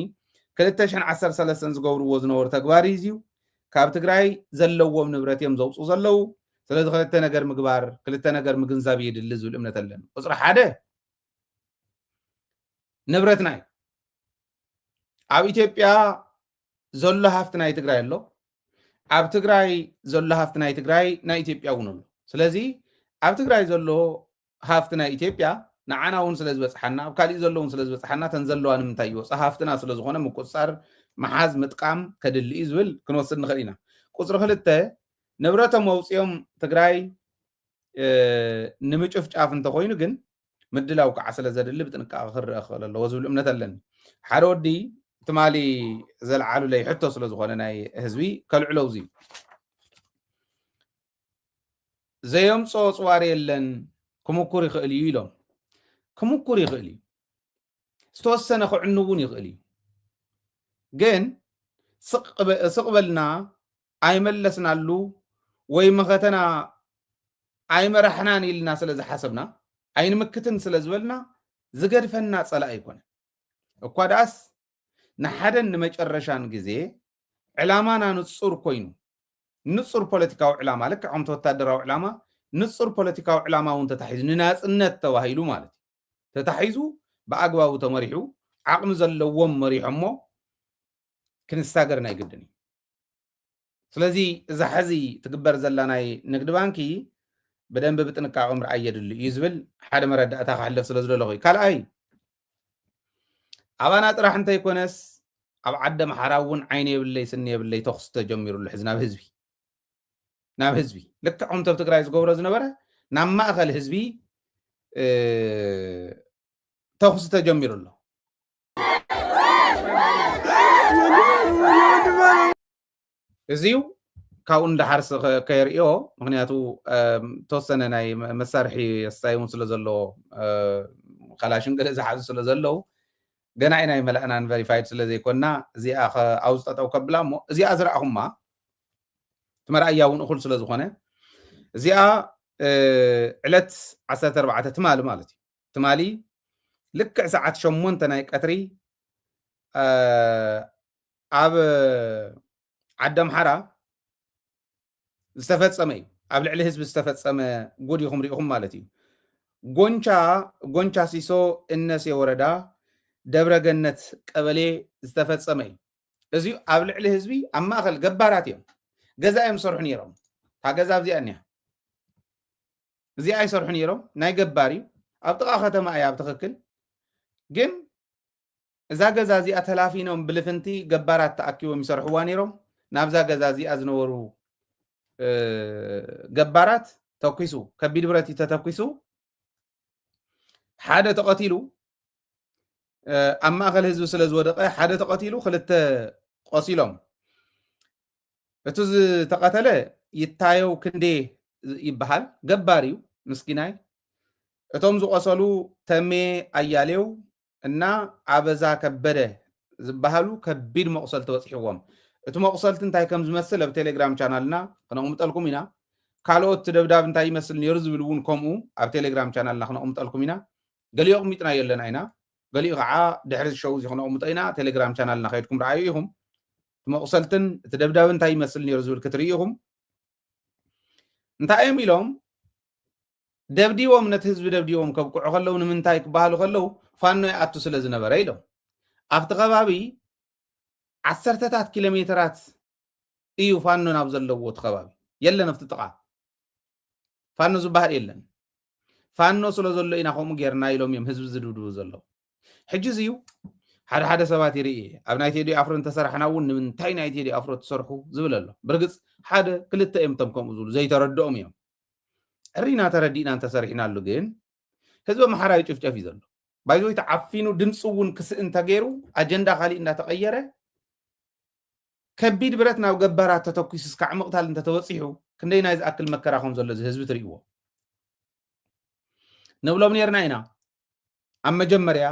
2013 ዝገብርዎ ዝነበሩ ተግባር እዩ ካብ ትግራይ ዘለዎም ንብረት እዮም ዘውፁ ዘለዉ ስለዚ ክልተ ነገር ምግባር ክልተ ነገር ምግንዛብ የድሊ ዝብል እምነት ኣለና ቁፅሪ ሓደ ንብረትና እዩ ኣብ ኢትዮጵያ ዘሎ ሃፍቲ ናይ ትግራይ ኣሎ ኣብ ትግራይ ዘሎ ሃፍቲ ናይ ትግራይ ናይ ኢትዮጵያ እውን ኣሎ ስለዚ ኣብ ትግራይ ዘሎ ሃፍቲ ናይ ኢትዮጵያ ንዓና እውን ስለ ዝበፅሓና ኣብ ካሊእ ዘሎ እውን ስለ ዝበፅሓና ተን ዘለዋ ንምንታይ ይወፃ ሃፍትና ስለ ዝኾነ ምቁፅፃር መሓዝ ምጥቃም ከድሊ እዩ ዝብል ክንወስድ ንኽእል ኢና ቁፅሪ ክልተ ንብረቶም መውፅኦም ትግራይ ንምጭፍጫፍ እንተኮይኑ ግን ምድላው ከዓ ስለ ዘድሊ ብጥንቃቐ ክርአ ክኽእል ኣለዎ ዝብል እምነት ኣለኒ ሓደ ወዲ ትማሊ ዘለዓሉ ለይ ሕቶ ስለ ዝኾነ ናይ ህዝቢ ከልዕለው እዚ ዘየምፆ ፅዋር የለን ክምኩር ይኽእል እዩ ኢሎም ክምኩር ይኽእል እዩ ዝተወሰነ ክዕኑ እውን ይኽእል እዩ ግን ስቕበልና ኣይመለስናሉ ወይ መኸተና ኣይመራሕናን ኢልና ስለ ዝሓሰብና ኣይንምክትን ስለ ዝበልና ዝገድፈና ፀላእ ኣይኮነ እኳ ደኣስ ንሓደን ንመጨረሻን ግዜ ዕላማና ንፁር ኮይኑ ንፁር ፖለቲካዊ ዕላማ ልክ ከምቲ ወታደራዊ ዕላማ ንፁር ፖለቲካዊ ዕላማ እውን ተታሒዙ ንናፅነት ተባሂሉ ማለት እዩ ተታሒዙ ብኣግባቡ ተመሪሑ ዓቕሚ ዘለዎም መሪሖሞ ክንሳገርና ይግድን እዩ ስለዚ እዛ ሕዚ ትግበር ዘላ ናይ ንግዲ ባንኪ ብደንብ ብጥንቃቐ ምርኣይ የድሊ እዩ ዝብል ሓደ መረዳእታ ክሕልፍ ስለ ዝደለኹ እዩ ካልኣይ ኣባና ጥራሕ እንተይኮነስ ኣብ ዓደ መሓራ እውን ዓይነ የብለይ ስኒ የብለይ ተኽሲ ተጀሚሩሉ ሕዚ ናብ ህዝቢ ልክዕ ከምቲ ኣብ ትግራይ ዝገብሮ ዝነበረ ናብ ማእኸል ህዝቢ ተኽሲ ተጀሚሩ ኣሎ እዚዩ ካብኡ እንዳሓርሲ ከየርእዮ ምክንያቱ ተወሰነ ናይ መሳርሒ ኣስታይ እውን ስለ ዘለዎ ካላሽን ገለ ዝሓዙ ስለ ዘለው ገና ኢና ይመላእናን ቨሪፋይድ ስለ ዘይኮንና እዚኣ ኣብኡ ጠጠው ከብላ እሞ እዚኣ ዝረኣኹማ ትመርኣያ እውን እኹል ስለ ዝኾነ እዚኣ ዕለት 14 ትማሊ ማለት እዩ ትማሊ ልክዕ ሰዓት 8 ናይ ቀትሪ ኣብ ዓዲ ኣምሓራ ዝተፈፀመ እዩ ኣብ ልዕሊ ህዝቢ ዝተፈፀመ ጉድ ኢኹም ሪኢኹም ማለት እዩ ጎንቻ ሲሶ እነሴ ወረዳ ደብረ ገነት ቀበሌ ዝተፈፀመ እዩ እዚኡ ኣብ ልዕሊ ህዝቢ ኣብ ማእኸል ገባራት እዮም ገዛ እዮም ሰርሑ ነይሮም ታ ገዛ ኣብዚኣ እኒያ እዚኣ ይሰርሑ ነይሮም ናይ ገባር እዩ ኣብ ጥቓ ከተማ እያ ኣብ ትኽክል ግን እዛ ገዛ እዚኣ ተላፊኖም ብልፍንቲ ገባራት ተኣኪቦም ይሰርሕዋ ነይሮም ናብዛ ገዛ እዚኣ ዝነበሩ ገባራት ተኪሱ ከቢድ ብረት ተተኪሱ ሓደ ተቐቲሉ ኣብ ማእኸል ህዝቢ ስለ ዝወደቐ ሓደ ተቐቲሉ ክልተ ቆሲሎም እቲ ዝተቐተለ ይታየው ክንዴ ይበሃል ገባር እዩ ምስኪናይ እቶም ዝቆሰሉ ተሜ ኣያሌው እና ኣበዛ ከበደ ዝበሃሉ ከቢድ መቁሰል ተበፂሕዎም እቲ መቁሰልቲ እንታይ ከም ዝመስል ኣብ ቴሌግራም ቻናልና ክነቕምጠልኩም ኢና ካልኦት ደብዳብ እንታይ ይመስል ነይሩ ዝብል እውን ከምኡ ኣብ ቴሌግራም ቻናልና ክነቕምጠልኩም ኢና ገሊኡ ኣቕሚጥና የለና ኢና ገሊኡ ከዓ ድሕሪ ሸው እዚ ክነቕምጦ ኢና ቴሌግራም ቻናልና ከይድኩም ረኣዩ ኢኹም መቁሰልትን እቲ ደብዳብ እንታይ ይመስል ነይሩ ዝብል ክትርእዩ ኢኹም እንታይ እዮም ኢሎም ደብዲቦም ነቲ ህዝቢ ደብዲቦም ከብቅዑ ከለው ንምንታይ ክበሃሉ ከለው ፋኖ ይኣቱ ስለ ዝነበረ ኢሎም ኣብቲ ከባቢ 10ታት ኪሎሜትራት እዩ ፋኖ ናብ ዘለዎ እቲ ከባቢ የለን ኣብቲ ጥቓ ፋኖ ዝበሃል የለን ፋኖ ስለ ዘሎ ኢና ከምኡ ጌርና ኢሎም እዮም ህዝቢ ዝድብድቡ ዘለው ሕጂ እዚዩ ሓደ ሰባት ይርኢ ኣብ ናይ ቴዲ ኣፍሮ እንተሰራሕና እውን ንምንታይ ናይ ቴዲ ኣፍሮ ትሰርሑ ዝብል ኣሎ ብርግፅ ሓደ ክልተ እዮም እቶም ከምኡ ዝብሉ ዘይተረድኦም እዮም ዕሪና ተረዲእና እንተሰሪሕናሉ ግን ህዝቢ ኣምሓራ ይጭፍጨፍ እዩ ዘሎ ባይዞይ ተዓፊኑ ድምፂ እውን ክስእን ተገይሩ ኣጀንዳ ካሊእ እንዳተቐየረ ከቢድ ብረት ናብ ገባራት ተተኪሱ እስካዕ ምቕታል እንተተበፂሑ ክንደይ ናይ ዝኣክል መከራ ከም ዘሎ እዚ ህዝቢ ትርእይዎ ንብሎም ነርና ኢና ኣብ መጀመርያ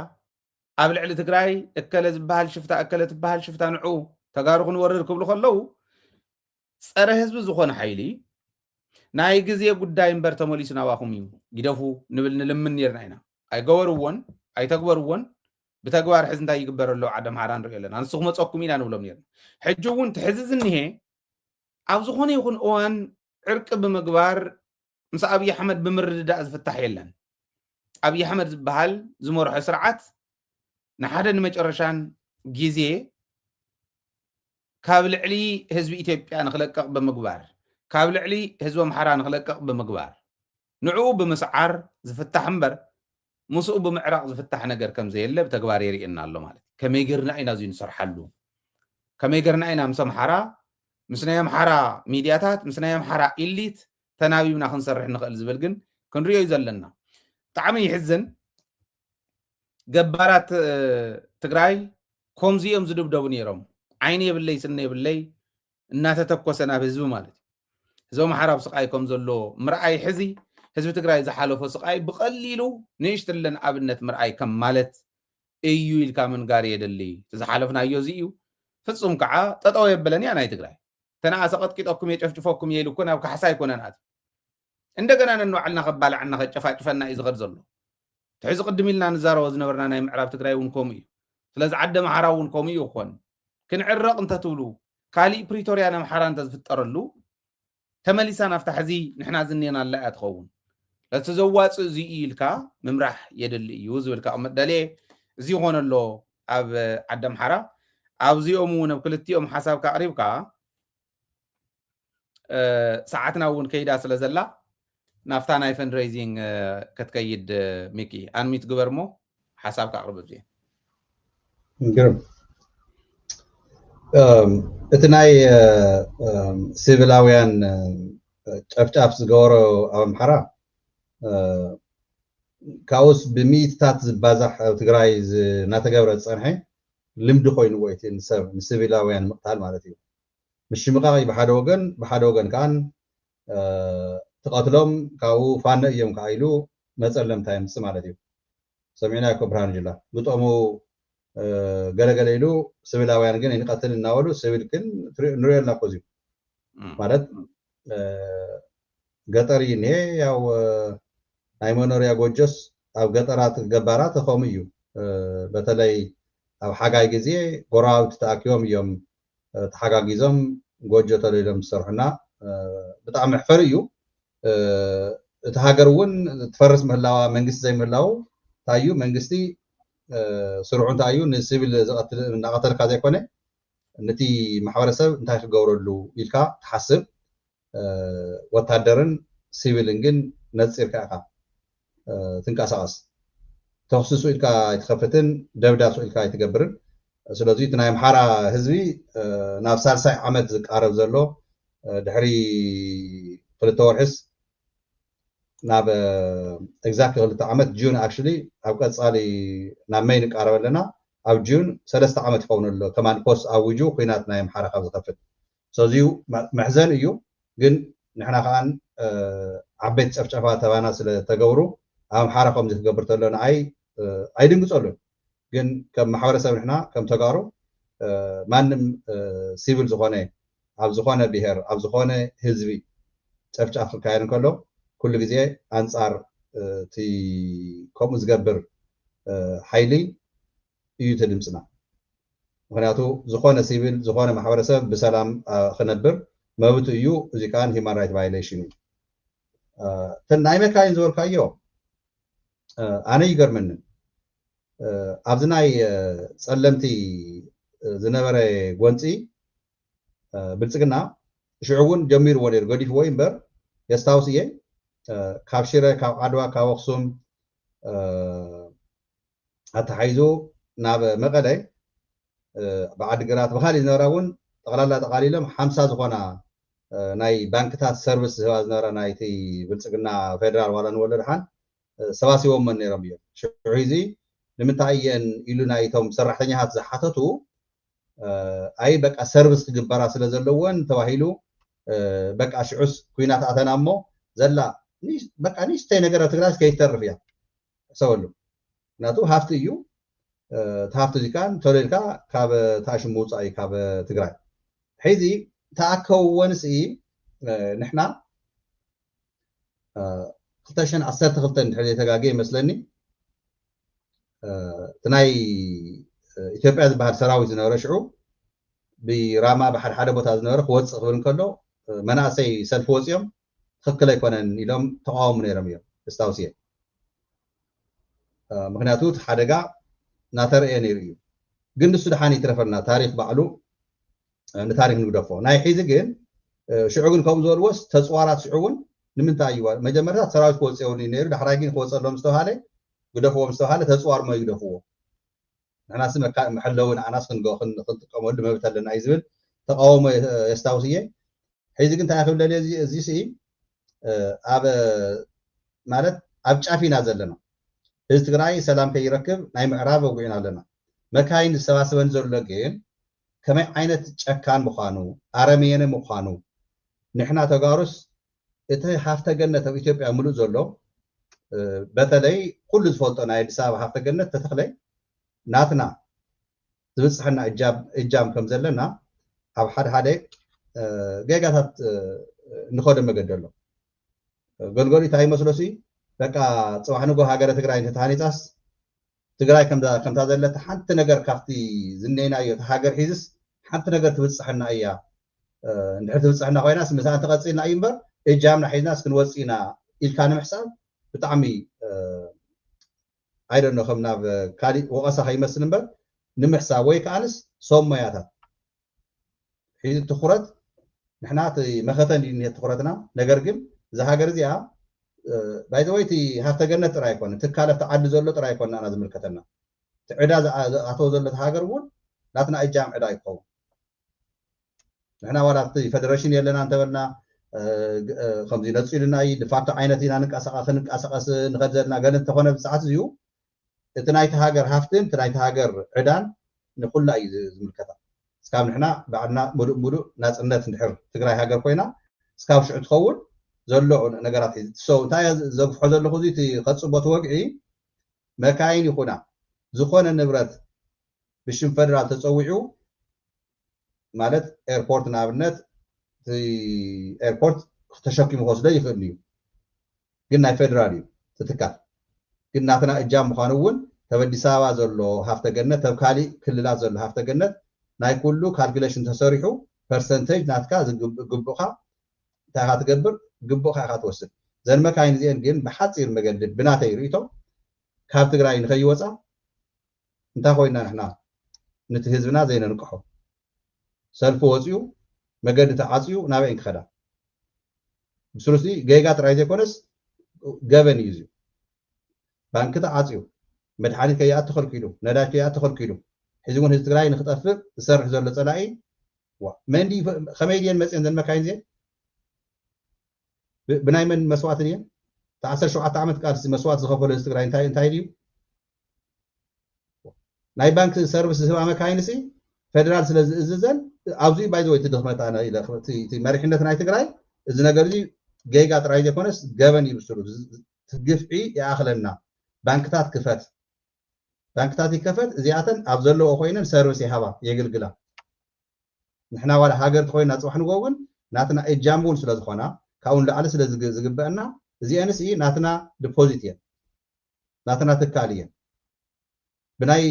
ኣብ ልዕሊ ትግራይ እከለ ዝበሃል ሽፍታ እከለ ትበሃል ሽፍታ ንዑ ተጋሩ ክንወርድ ክብሉ ከለው ፀረ ህዝቢ ዝኾነ ሓይሊ ናይ ግዜ ጉዳይ እምበር ተመሊሱ ናባኹም እዩ ይደፉ ንብል ንልምን ነርና ኢና ኣይገበርዎን ኣይተግበርዎን ብተግባር ሕዚ እንታይ ይግበር ኣሎ ዓዲ ኣምሓራ ንሪኦ ኣለና ንስኹም መፀኩም ኢና ንብሎም ነርና ሕጂ እውን ትሕዚ ዝኒሄ ኣብ ዝኾነ ይኹን እዋን عرق بمقبار مس أبي أحمد بمرد أزفتح يلن أبي أحمد بحال زمر حسرعات نحدا نمجرشان جيزي كابل علي حزب إثيوبيا نخلق بمقبار كابل علي حزب أمحرا نخلق بمقبار نعو بمسعر زفتح مبر مسؤ بمعراق زفتح نجر كم زي اللي بتقبار يريقنا الله مالك كما يقرنا إنا زين صرحلو كما يقرنا إنا مسمحرا مسنا يمحرا ميدياتات مسنا يمحرا إليت تنابي بنا خنصرح نخل زبلقن كن ريو يزلنا طعمي يحزن جبارات تقراي كومزي يوم زدب دونيرهم عيني باللي سنة باللي الناس تتكوسنا بهزو مالت هزو محرا بسقايكم زلو مرأي حزي حزب تقراي زحالو فسقاي بقليلو نيشتلن أبنت مرأي كم مالت ايو الكامن قاري يدلي تزحالفنا يوزيو فتصوم كعا تطاو يبلني أنا يتقراي تنا سقط كيتوكم يشفجفوكم يلو كنا وكحساي كنا نات عندنا ننو علنا خبال عنا خجفاجفنا إذا غير زلو تحس قدمي لنا نزارو وزنبرنا نايم معراب تقراي ونكومي فلاز عد محرا ونكومي وخون كنعرق انت تولو كالي بريتوريا انا محرا انت تفطرلو تمليسان افتح زي نحنا زنينا لا تخون لا تزواص زي إلكا ممرح يدلي يوزبلكا مدلي زي هونلو اب عد محرا اب زيومون بكلتيوم حسابك قريبكا ساعتنا ون كيدا سلازلا نافتانا فند ريزينج كتكيد ميكي انميت غبرمو حسابك اقرب زي جرب اتناي سيفلاويان ጨፍጫፍ ዝገበሮ ኣብ ኣምሓራ ካውስ ብሚኢትታት ዝባዛሕ ኣብ ትግራይ እናተገብረ ዝፀንሐ ልምዲ ኮይኑዎ እቲ ንሲቪላውያን ምቕታል ማለት እዩ ምሽምቃቕ ብሓደ ወገን ከዓን ተቐትሎም ካብኡ ፋነ እዮም ከዓ ኢሉ መፀለምታ የምፅእ ማለት እዩ ሰሚዕናዮ ብርሃን ጅላ ብጥቕሙ ገለገለ ኢሉ ሲቪላውያን ግን ይንቀትል እናበሉ ሲቪል ግን ንሪኦ ኣለና ኮ እዚዩ ማለት ገጠር እኒሄ ያው ናይ መኖርያ ጎጆስ ኣብ ገጠራት ገባራት ተኸሙ እዩ በተለይ ኣብ ሓጋይ ግዜ ጎራውቲ ተኣኪቦም እዮም ተሓጋጊዞም ጎጆ ተለይሎም ዝሰርሑና ብጣዕሚ ሕፈር እዩ እቲ ሃገር እውን ትፈርስ ምህላዋ መንግስቲ ዘይምህላው ታዩ መንግስቲ ስርዑ እንታይ እዩ ንሲቪል ዝቐትል እናቐተልካ ዘይኮነ ነቲ ማሕበረሰብ እንታይ ክገብረሉ ኢልካ ትሓስብ ወታደርን ሲቪልን ግን ነፂርካ ኢኻ ትንቀሳቐስ ተኽስሱ ኢልካ ኣይትኸፍትን ደብዳብ ኢልካ ኣይትገብርን ስለዚ እቲ ናይ ኣምሓራ ህዝቢ ናብ ሳልሳይ ዓመት ዝቃረብ ዘሎ ድሕሪ ክልተ ወርሕስ ናብ ኤግዛክት ክልተ ዓመት ጁን ኣክቹሊ ኣብ ቀፃሊ ናብ መይ ንቃረብ ኣለና ኣብ ጁን 3 ዓመት ይኸውን ኣሎ ከማንድ ፖስት ኣውጁ ኩናት ናይ ኣምሓራ ካብ ዝኸፍት ስለዚዩ መሕዘን እዩ ግን ንሕና ከዓን ዓበይቲ ጨፍጨፋ ተባና ስለተገብሩ ኣብ ኣምሓራ ከምዚ ክገብር ተሎ ንኣይ ኣይድንግፀሉን ግን ከም ማሕበረሰብ ንሕና ከም ተጋሩ ማንም ሲቪል ዝኾነ ኣብ ዝኾነ ብሄር ኣብ ዝኾነ ህዝቢ ጨፍጫፍ ክካየድ እንከሎ ኩሉ ግዜ ኣንፃር እቲ ከምኡ ዝገብር ሓይሊ እዩ እቲ ድምፅና ምክንያቱ ዝኾነ ሲቪል ዝኾነ ማሕበረሰብ ብሰላም ክነብር መብቱ እዩ እዚ ከዓን ሂማን ራይት ቫይሌሽን እዩ ናይ መካይን ዝበልካዮ ኣነ ይገርመኒ ኣብዚ ናይ ፀለምቲ ዝነበረ ጎንፂ ብልፅግና ሽዑ እውን ጀሚርዎ ነይሩ ገዲፍዎ እምበር የስታውስ እየ ካብ ሽረ ካብ ዓድዋ ካብ ኣክሱም ኣተሓይዙ ናብ መቐለ ብዓዲግራት ብካሊእ ዝነበራ እውን ጠቕላላ ጠቃሊሎም 50 ዝኾና ናይ ባንክታት ሰርቪስ ዝህባ ዝነበራ ናይቲ ብልፅግና ፌደራል ዋላ ንወሎ ድሓን ሰባሲቦም ነይሮም እዮም ሽዑ እዚ ንምንታይ እየን ኢሉ ናይቶም ሰራሕተኛታት ዝሓተቱ ኣይ በቃ ሰርቪስ ክግበራ ስለ ዘለዎን ተባሂሉ በቃ ሽዑስ ኩናት ኣተና እሞ ዘላ በቃ ንእሽተይ ነገር ኣብ ትግራይ ከይተርፍ እያ ሰበሉ ምክንያቱ ሃፍቲ እዩ እቲ ሃፍቲ እዚ ከዓ ተለልካ ካብ ተኣሽሙ ውፃእ እዩ ካብ ትግራይ ሕዚ ተኣከብዎንስ ንሕና 2012 ድሕሪ ተጋገ ይመስለኒ እቲ ናይ ኢትዮጵያ ዝበሃል ሰራዊት ዝነበረ ሽዑ ብራማ ብሓደ ሓደ ቦታ ዝነበረ ክወፅእ ክብል እንከሎ مناسي سلفوزيوم تخكل يكونن إلهم تقاوم نيرم يوم استوسيه مغنياتو حدقا ناتر نيريو ግን እሱ ድሓን ይትረፈና ታሪክ ባዕሉ ንታሪክ ንግደፎ ናይ ሒዚ ግን ሽዑ ግን ከም ዘልወስ ተጽዋራት ሽዑ ግን ንምንታይ እዩ መጀመርታ ሰራዊት ክወፅውን ነይሩ ድሕራይ ግን ክወፀሎም ዝተባሃለ ግደፎም ዝተባሃለ ተጽዋር ሞ ይግደፍዎ ንሕናስ መሐለውን ኣናስ ክንጥቀመሉ መብት ኣለና እዩ ዝብል ተቃውሞ የስታውስየ ሒዚ ግን እንታይ ክብለለ እዚ ሲ ኣብ ማለት ኣብ ጫፊና ዘለና ህዝቢ ትግራይ ሰላም ከይረክብ ናይ ምዕራብ ወጉዕና ኣለና መካይን ዝሰባሰበን ዘሎ ግን ከመይ ዓይነት ጨካን ምዃኑ ኣረመየነ ምዃኑ ንሕና ተጋሩስ እቲ ሃፍተ ገነት ኣብ ኢትዮጵያ ሙሉእ ዘሎ በተለይ ኩሉ ዝፈልጦ ናይ ኣዲስ ኣበባ ሃፍተ ገነት ተተኽለይ ናትና ዝብፅሐና እጃም ከም ዘለና ኣብ ሓደ ሓደ ጌጋታት ንኸደ መገዲ ኣሎ ገልገሉ እንታይ መስሎሲ በቃ ፅባሕ ንጎ ሃገረ ትግራይ እንተተሃኒፃስ ትግራይ ከምታ ዘለተ ሓንቲ ነገር ካብቲ ዝነይናዮ ሃገር ሒዝስ ሓንቲ ነገር ትብፅሐና እያ እንድሕር ትብፅሐና ኮይናስ ምሳን ተቐፂልና እዩ እምበር እጃምና ሒዝናስ ክንወፂና ኢልካ ንምሕሳብ ብጣዕሚ ኣይደኖ ከም ናብ ካሊእ ወቐሳ ከይመስል እምበር ንምሕሳብ ወይ ከዓንስ ሶም ሞያታት ሒዚ ትኩረት ንሕና እቲ መኸተን ድንየት ትኩረትና ነገር ግን እዚ ሃገር እዚኣ باي ذا ويتي هافتا جنة تراي كون تكالف تعدي زلة تراي كون أنا زميل كترنا تعدا عطوا زلة هاجر وون لا تنا إجام عدا يقوم إحنا ولا تي فدراشين يلنا أنت ولنا 50 نتصير لنا أي دفعت عينتنا نك أساق نخزرنا قلنا تخونا بساعات زيو تنايت هاجر هافتن تنايت هاجر عدان نقول لا أي زميل كتر سكاب إحنا بعدنا مدو ناس الناس نحر تقرأ هاجر كوينا سكاب شو تخول زلو نجارات سو تاي زوج حزر لخذي تي خصبة وقعي مكاين يخونا زخون النبرات بشم فدرال تسويعو مالت ايربورت نابنت تي ايربورت تشكي مخصوص يخلنيو قلنا فدرالي تتكال قلنا تنا اجام مخانون تبدي ساوا زلو هافتا جنة تبكالي كل لا زلو هافتا جنة ناي كله كالكوليشن تسريحو برسنتج ناتكا قبقها تاها تقبر قبو خاخات وسد زين ما كاين زين جن بحصير مجدد بناتي ريتو كاب تግራይ ንኸይወፃ እንታይ ኮይና ንሕና ነቲ ህዝብና ዘይነ ንቅሖ ሰልፉ ወፅዩ መገዲ ተዓፅዩ ናበይን ክኸዳ ብስሩሲ ገይጋ ጥራይ ዘይኮነስ ገበን እዩ ባንክ ተዓፅዩ መድሓኒት ከይኣቱ ተኸልኪሉ ነዳጅ ከይኣቱ ተኸልኪሉ ሕዚ እውን ህዝቢ ትግራይ ንኽጠፍእ ዝሰርሕ ዘሎ ፀላኢ መንዲ ከመይ ድየን መፅአን ዘን መካይን ዘን بناي من مسوات نية تعسر شو عتعمد كارس مسوات زخفوا للستقرا انتاي ديو ناي بانك سيرفيس هو مكاينسي فدرال سلاززن ابزي باي ذا وي تدخمت انا الى تي مريحنت ناي تግራይ እዚ ነገር እዚ ጌጋ ጥራይ ዘይኮነስ ገበን ይብስሩ ትግፍዒ ያእኽለና ባንክታት ክፈት ባንክታት ይከፈት እዚኣተን ኣብ ዘለዎ ኮይነን ሰርቪስ ይሃባ የግልግላ ንሕና ዋላ ሃገር ኮይና ጽባሕ ንጎውን ናትና እጃምቡን ስለ ዝኾና ካውን ለዓለ ስለ ዝግበአና እዚአንስ ናትና ዲፖዚት እየን ናትና ትካል እየን ብናይ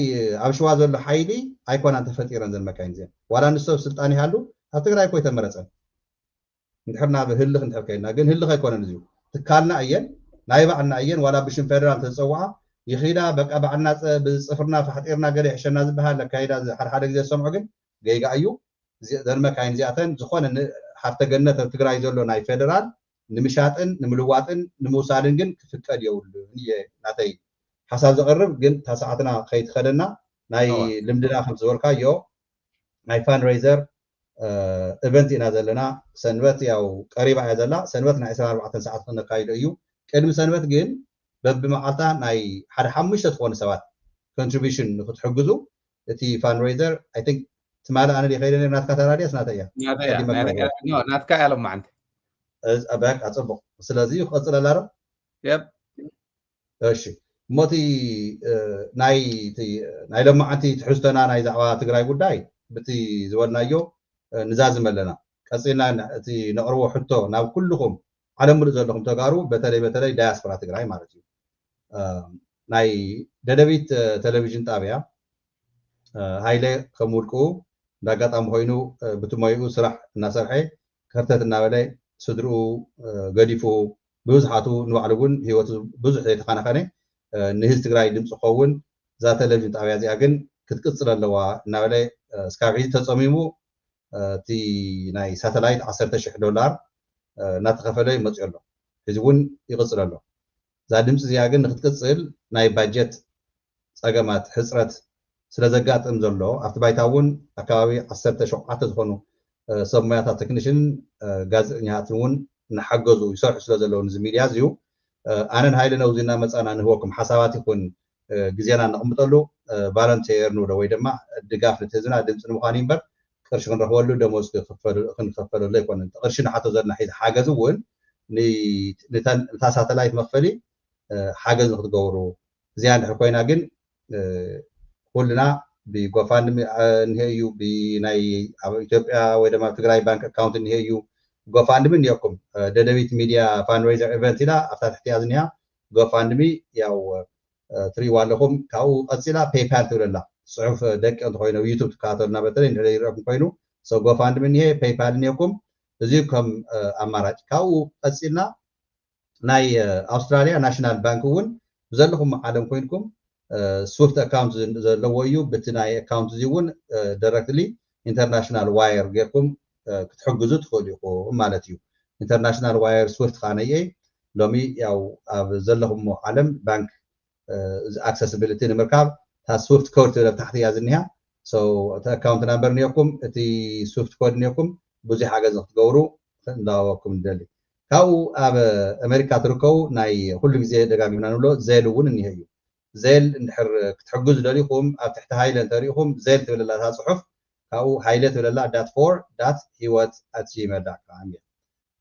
ኣብ ሸዋ ዘሎ ሓይሊ ኣይኮናን ተፈጢረን ዘን መካይን እዚአን ዋላ ንሰብ ስልጣን ይሃሉ ኣብ ትግራይ ኮይ ተመረፀን እንድሕርና ብህልኽ እንድሕር ከይድና ግን ህልኽ ኣይኮነን እዚኡ ትካልና እየን ናይ ባዕልና እየን ዋላ ብሽም ፌደራል ተፀውዓ ይኺዳ በቃ ባዕልና ብፅፍርና ፈሓጢርና ገለ ይሕሸና ዝበሃል ለካይዳ ሓደ ግዜ ሰምዑ ግን ገይጋ እዩ ዘን መካይን እዚኣተን ዝኾነ ሃፍተ ገነት ኣብ ትግራይ ዘሎ ናይ ፌደራል ንምሻጥን ንምልዋጥን ንምውሳድን ግን ክፍቀድ የብሉን እየ ናተይ ሓሳብ ዘቕርብ ግን ታሰዓትና ከይትኸደና ናይ ልምድና ከም ዝበልካዮ ናይ ፋንሬዘር ኢቨንት ኢና ዘለና ሰንበት ያው ቀሪባ እያ ዘላ ሰንበት ናይ 24 ሰዓት ክነካይዶ እዩ ቅድሚ ሰንበት ግን በብመዓልታ ናይ ሓደ 5 ዝኾኑ ሰባት ኮንትሪቢሽን ንክትሕግዙ እቲ ፋንሬዘር አይ ቲንክ تمالا انا اللي خيرني ناتكا تراديس ناتيا ناتكا يالم معند اباك اصبق سلازي يقصل لارو يب እሺ ሞቲ ናይ ለማዓንቲ ትሕዝቶና ናይ ዛዕባ ትግራይ ጉዳይ በቲ ዝወልናዮ ንዛዝመለና ቀፂልና እቲ ነቕርቦ ሕቶ ናብ ኩልኩም ዓለም ሙሉእ ዘለኹም ተጋሩ በተለይ ዳያስፖራ ትግራይ ማለት እዩ ናይ ደደቢት ቴሌቪዥን ጣብያ ሃይለ ከምውልቁ እንዳጋጣሚ ኮይኑ ብትሞይኡ ስራሕ እናሰርሐ ከርተት እናበላይ ስድርኡ ገዲፉ ብዙሓቱ ንባዕሉ እውን ሂወቱ ብዙሕ ዘይተኸናኸነ ንህዝቢ ትግራይ ድምፂ ክኸውን እዛ ቴሌቭዥን ጣብያ እዚኣ ግን ክትቅፅል ኣለዋ እናበላይ እስካብ ሕዚ ተፀሚሙ እቲ ናይ ሳተላይት $10,000 እናተኸፈለ ይመፅእ ኣሎ ሕዚ እውን ይቕፅል ኣሎ እዛ ድምፂ እዚኣ ግን ንክትቅፅል ናይ ባጀት ፀገማት ሕፅረት ስለ ዘጋጥም ዘሎ ኣብቲ ባይታ እውን ኣከባቢ 17 ዝኾኑ ሰብ ሞያታት ቴክኒሽን ጋዜጠኛታትን እውን እናሓገዙ ይሰርሑ ስለ ዘለዉ ንዚ ሚድያ እዚኡ ኣነ ንሃይለ ነውዚና መፃና ንህቦኩም ሓሳባት ይኹን ግዜና ነቕምጠሉ ቫለንቴር ንብሎ ወይ ድማ ድጋፍ ንትህዝና ድምፂ ንምዃን እምበር ቅርሺ ክንረኽበሉ ደሞዝ ክንከፈለሉ ኣይኮነን ቅርሺ ንሓቶ ዘለና ሒዚ ሓገዝ እውን ነታ ሳተላይት መክፈሊ ሓገዝ ንክትገብሩ እዚኣ እንድሕር ኮይና ግን ኩልና ብጎፋንድሚ እንሄ እዩ ብናይ ኣብ ኢትዮጵያ ወይ ድማ ትግራይ ባንክ ኣካውንት እንሄ እዩ ጎፋንድሚ እኒአኩም ደደቢት ሚድያ ፋንድሬዘር ኢቨንት ኢላ ኣብታ ትሕቲያ ዝኒኣ ጎፋንድሚ ያው ትሪእዋ ኣለኹም ካብኡ ቀፂላ ፔይፓል ትብለላ ፅሑፍ ደቂ እንተኮይኑ ዩቱብ ትከታተሉና በተለይ እንድሕር ይረአኩም ኮይኑ ጎፋንድሚ እኒሄ ፔይፓል እኒአኩም እዚ ከም ኣማራጭ ካብኡ ቀፂልና ናይ ኣውስትራልያ ናሽናል ባንክ እውን ብዘለኹም ዓለም ኮይንኩም ስዊፍት ኣካውንት ዘለዎ እዩ በቲ ናይ ኣካውንት እዚ እውን ዳይሬክትሊ ኢንተርናሽናል ዋየር ጌርኩም ክትሕግዙ ትኽእሉ ኢኹም ማለት እዩ ኢንተርናሽናል ዋየር ስዊፍት ካነየ ሎሚ ያው ኣብ ዘለኹም ዓለም ባንክ ኣክሰሲቢሊቲ ንምርካብ ታ ስዊፍት ኮድ ትብል ታሕቲ እያ ዝኒሃ እቲ ኣካውንት ናምበር እኒአኩም እቲ ስዊፍት ኮድ እኒአኩም ብዙሕ ሓገዝ ንክትገብሩ እንዳወኩም ንደሊ ካብኡ ኣብ ኣሜሪካ ትርከቡ ናይ ኩሉ ግዜ ደጋጊምና ንብሎ ዜል እውን እኒሄ እዩ ዜል እንድሕር ክትሕግዙ ደሊኹም ኣብ ትሕቲ ሃይለ እንተሪኢኹም ዜል ትብለላ እታ ፅሑፍ ካብኡ ሃይለ ትብለላ .4.hiwat@gmail.com እያ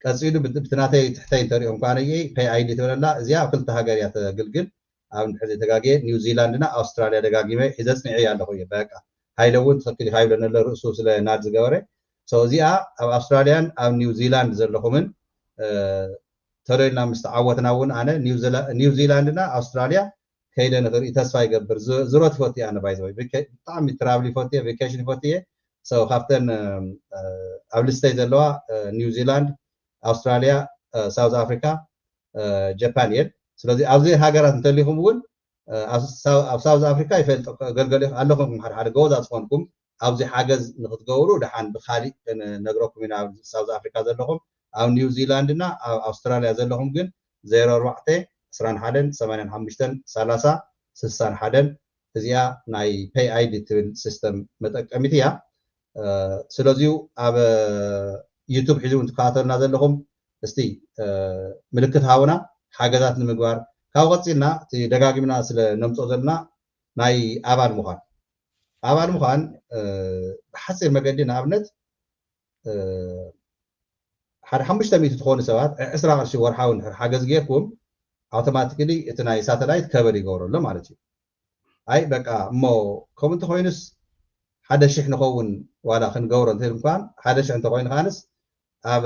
ቀፂሉ ብትናተይ ትሕተይ እንተሪኢኹም ካነየ ፔይ ኣይዲ ትብለላ እዚኣ ኣብ ክልተ ሃገር እያ ተገልግል ኣብ እንድሕር ተጋጊየ ኒውዚላንድና ኣውስትራልያ ደጋጊመ ሒዘ ፅኒዐ ኣለኹ እየ በቃ ሃይለ እውን ትኽክል ይሃይብለ ነሎ ርእሱ ስለ ናድ ዝገበረ እዚኣ ኣብ ኣውስትራልያን ኣብ ኒውዚላንድ ዘለኹምን ተለይልና ምስ ተዓወትና እውን ኣነ ኒውዚላንድና ኣውስትራልያ ከይደ ንኽርኢ ተስፋ ይገብር ዝሮት ይፈት እየ ኣነ ባይዘወይ ብጣዕሚ ትራቭል ይፈት እየ ቬኬሽን ይፈት እየ ካብተን ኣብ ልስተይ ዘለዋ ኒውዚላንድ ኣውስትራልያ ሳውዝ ኣፍሪካ ጃፓን እየን ስለዚ ኣብዚ ሃገራት እንተሊኹም እውን ኣብ ሳውዝ ኣፍሪካ ይፈልጦ ገልገል ኣለኹም ሓደ ሓደ ገወዛ ዝኾንኩም ኣብዚ ሓገዝ ንክትገብሩ ድሓን ብካሊእ ነግረኩም ኢና ኣብ ሳውዝ ኣፍሪካ ዘለኹም ኣብ ኒውዚላንድ እና ኣብ ኣውስትራልያ ዘለኹም ግን 0421853061 እዚኣ ናይ ፔይ ኣይዲ ትብል ሲስተም መጠቀሚት እያ ስለዚሁ ኣብ ዩቱብ ሒዙ ትከታተሉና ዘለኹም እስቲ ምልክት ሃቡና ሓገዛት ንምግባር ካብ ቀፂልና እቲ ደጋጊምና ስለ ነምፅኦ ዘለና ናይ ኣባል ምዃን ብሓፂር መገዲ ንኣብነት ሓደ 500 ዝኾኑ ሰባት 20 ቅርሺ ወርሓዊ ንድሕር ሓገዝ ጌርኩም ኣውቶማቲካሊ እቲ ናይ ሳተላይት ከበር ይገብረሎ ማለት እዩ ኣይ በቃ እሞ ከምኡ እንተኮይኑስ 1,000 ንኸውን ዋላ ክንገብሮ እንተይል እንኳን 1,000 እንተኮይኑ ካንስ ኣብ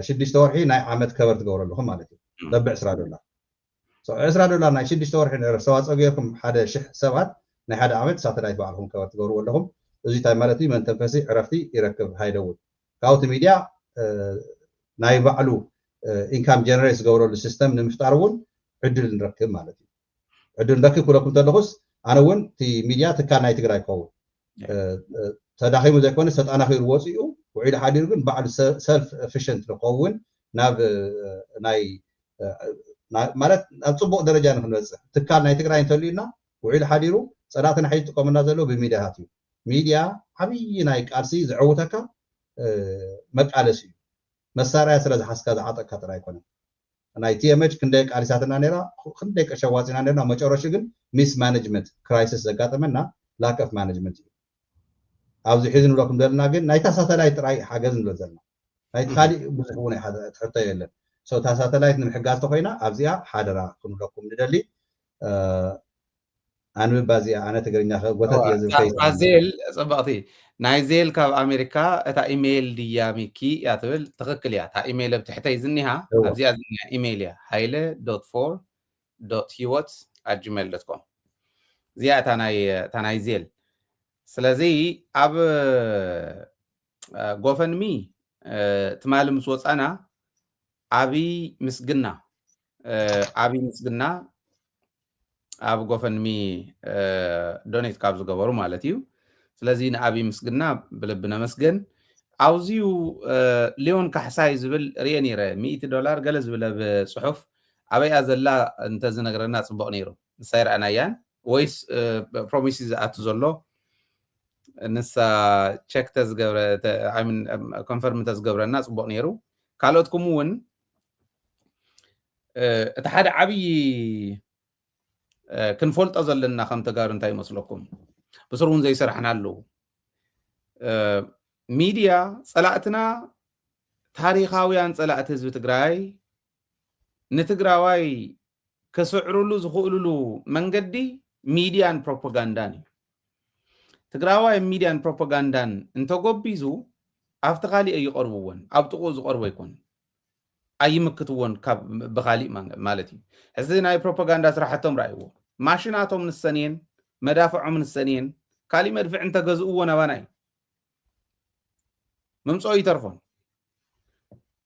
6 ወርሒ ናይ ዓመት ከበር ትገብረለኹም ማለት እዩ ለብ $20 $20 ናይ 6 ወርሒ ዝተዋፅኦ ጌርኩም 1,000 ሰባት ናይ ሓደ ዓመት ሳተላይት ባዕልኩም ከበር ትገብርዎ ኣለኹም እዚ እንታይ ማለት እዩ መንተንፈሲ ዕረፍቲ ይረክብ ሃይደውን ካብቲ ሚድያ ናይ ባዕሉ ኢንካም ጀነሬት ዝገብረሉ ሲስተም ንምፍጣር እውን ዕድል ንረክብ ማለት እዩ ዕድል ንረክብ ክብለኩም ተለኹስ ኣነ እውን እቲ ሚድያ ትካል ናይ ትግራይ ክኸውን ተዳኺሙ ዘይኮነ ተጠናኺሩ ወፂኡ ውዒሉ ሓዲሩ ግን ባዕሉ ሰልፍ ኤፊሽንት ንኸውን ናብ ናይ ማለት ኣብ ፅቡቅ ደረጃ ንክንበፅሕ ትካል ናይ ትግራይ እንተልዩና ውዒሉ ሓዲሩ ፀላእትና ሓይዚ ዝጥቀመና ዘሎ ብሚድያታት እዩ ሚድያ ዓብይ ናይ ቃልሲ ዝዕውተካ መቃለሲ እዩ መሳርያ ስለ ዝሓስካ ዝዓጠቅካ ጥራይ ኣይኮነን ናይ ቲኤምኤች ክንደይ ቃሊሳትና ነራ ክንደይ ቅርሺ ዋፂና ነርና መጨረሹ ግን ሚስ ማኔጅመንት ክራይሲስ ዘጋጠመና ላክ ኦፍ ማኔጅመንት እዩ ኣብዚ ሒዙ ንብለኩም ዘለና ግን ናይታ ሳተላይት ጥራይ ሓገዝ ንብሎ ዘለና ናይቲ ካሊእ ብዙሕ እውን ትሕቶ የለን እታ ሳተላይት ንምሕጋዝ ተኮይና ኣብዚኣ ሓደራ ክንብለኩም ንደሊ ኣንብባ እዚኣ ኣነ ትግርኛ ጎተት እየ ዝብል ዜል ፅብቕቲ ናይ ዜል ካብ ኣሜሪካ እታ ኢሜይል ድያ ሚኪ እያ ትብል ትኽክል እያ እታ ኢሜይል ኣብ ትሕተይ ዝኒሃ ኣብዚኣ ዝኒሃ ኢሜይል እያ haile.4.hiwat@gmail.com እዚኣ እታ ናይ ዜል ስለዚ ኣብ ጎፈንሚ تمال مسوس أنا أبي مسجنا أبي مسجنا أبو غوفنمي دونيت كابز غبرو مالتيو سلازين أبي مسجنا بلبنا مسجن أوزيو ليون كحساي زبل رينيرة $100 جلز بلا بصحف أبي أزلا أنت زنقرنا صبق نيرو سير أنا يان ويس بروميسز أتزلو نسا تشيك تزقبر عمن كونفيرم تزقبر الناس صبق نيرو قالوتكم ون اتحاد عبي كنفولت أزلنا خم تجار انتي مسلكم بصرون زي سرحنا له ميديا صلاتنا تاريخاويان صلات حزب تግራይ ንትግራዋይ ከስዕሩሉ ዝኽእሉሉ መንገዲ ሚዲያን ፕሮፓጋንዳን ትግራዋይ ሚዲያን ፕሮፓጋንዳን እንተጎቢዙ ኣብቲ ኻሊእ ይቀርብዎን ኣብ ጥቁ ዝቀርቦ ይኮን ኣይምክትዎን ካብ ብኻሊእ ማለት እዩ እዚ ናይ ፕሮፓጋንዳ ስራሕቶም ራእይዎ ማሽናቶም ንሰኔን መዳፍዖም ንሰኔን ካሊእ መድፍዕ እንተገዝእዎ ነባናይ ممصو يترفون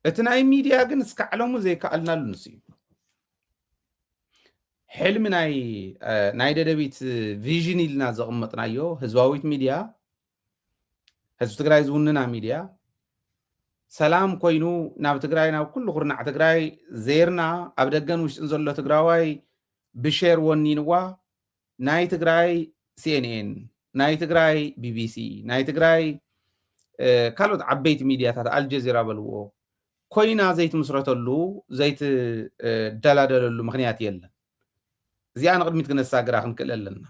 اتناي ميديا ግን እስካዕለሙ ዘይከኣልናሉ ንስ እዩ حلم ናይ ደደቢት ቪዥን ኢልና ዘቕመጥናዮ ህዝባዊት ሚድያ ህዝቢ ትግራይ ዝውንና ሚድያ ሰላም ኮይኑ ናብ ትግራይ ናብ ኩሉ ኩርናዕ ትግራይ ዜርና ኣብ ደገን ውሽጥን ዘሎ ትግራዋይ ብሼር ወኒንዋ ናይ ትግራይ CNN ናይ ትግራይ BBC ናይ ትግራይ ካልኦት ዓበይቲ ሚድያታት አልጀዚራ በልዎ ኮይና ዘይት መስረተሉ ዘይት ደላደለሉ ምክንያት የለን እዚኣ ንቅድሚት ክነሳግራ ክንክእል ኣለና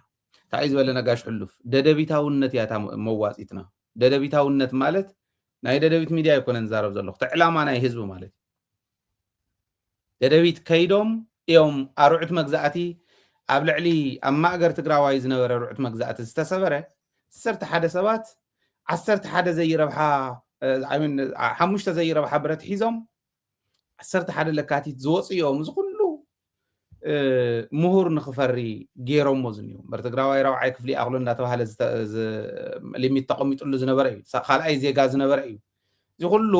እንታይ ዝበለ ነጋሽ ሕሉፍ ደደቢታውነት ያታ መዋፂትና ደደቢታውነት ማለት ናይ ደደቢት ሚድያ ይኮነን ዛረብ ዘለኹ ተዕላማ ናይ ህዝቢ ማለት ደደቢት ከይዶም እዮም ኣርዑት መግዛእቲ ኣብ ልዕሊ ኣብ ማእገር ትግራዋይ ዝነበረ ርዑት መግዛእቲ ዝተሰበረ 11 ሰባት 11 ዘይረብሓ አይምን 5 ዘይረብሓ ብረት ሒዞም 11 ለካቲት ዝወፅዮም ዝኩሉ ምሁር ንኽፈሪ ገይሮሞ ዝኒዩ በርትግራዋይ ረብዓይ ክፍሊ ኣኽሎ እንዳተባሃለ ሊሚት ተቐሚጡሉ ዝነበረ እዩ ካልኣይ ዜጋ ዝነበረ እዩ እዚ ኩሉ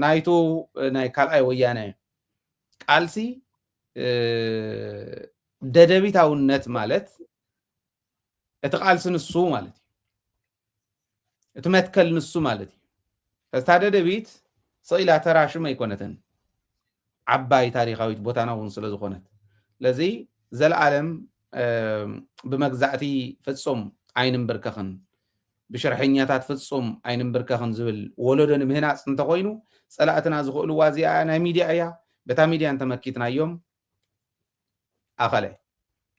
ናይቱ ናይ ካልኣይ ወያነ ቃልሲ ደደቢታውነት ማለት እቲ ቃልሲ ንሱ ማለት እቲ መትከል ንሱ ማለት እዩ ፈስታ ደደቢት ስኢላ ተራሽም ኣይኮነትን ዓባይ ታሪኻዊት ቦታና እውን ስለ ዝኾነት ለዚ ዘለዓለም ብመግዛእቲ ፍጹም ኣይንንብርከኽን ብሽርሐኛታት ፍጹም ኣይንንብርከኽን ዝብል ወለዶ ንምህናፅ እንተኮይኑ ፀላእትና ዝኽእልዋ እዚኣ ናይ ሚድያ እያ በታ ሚድያ እንተመኪትናዮም ኣኸለ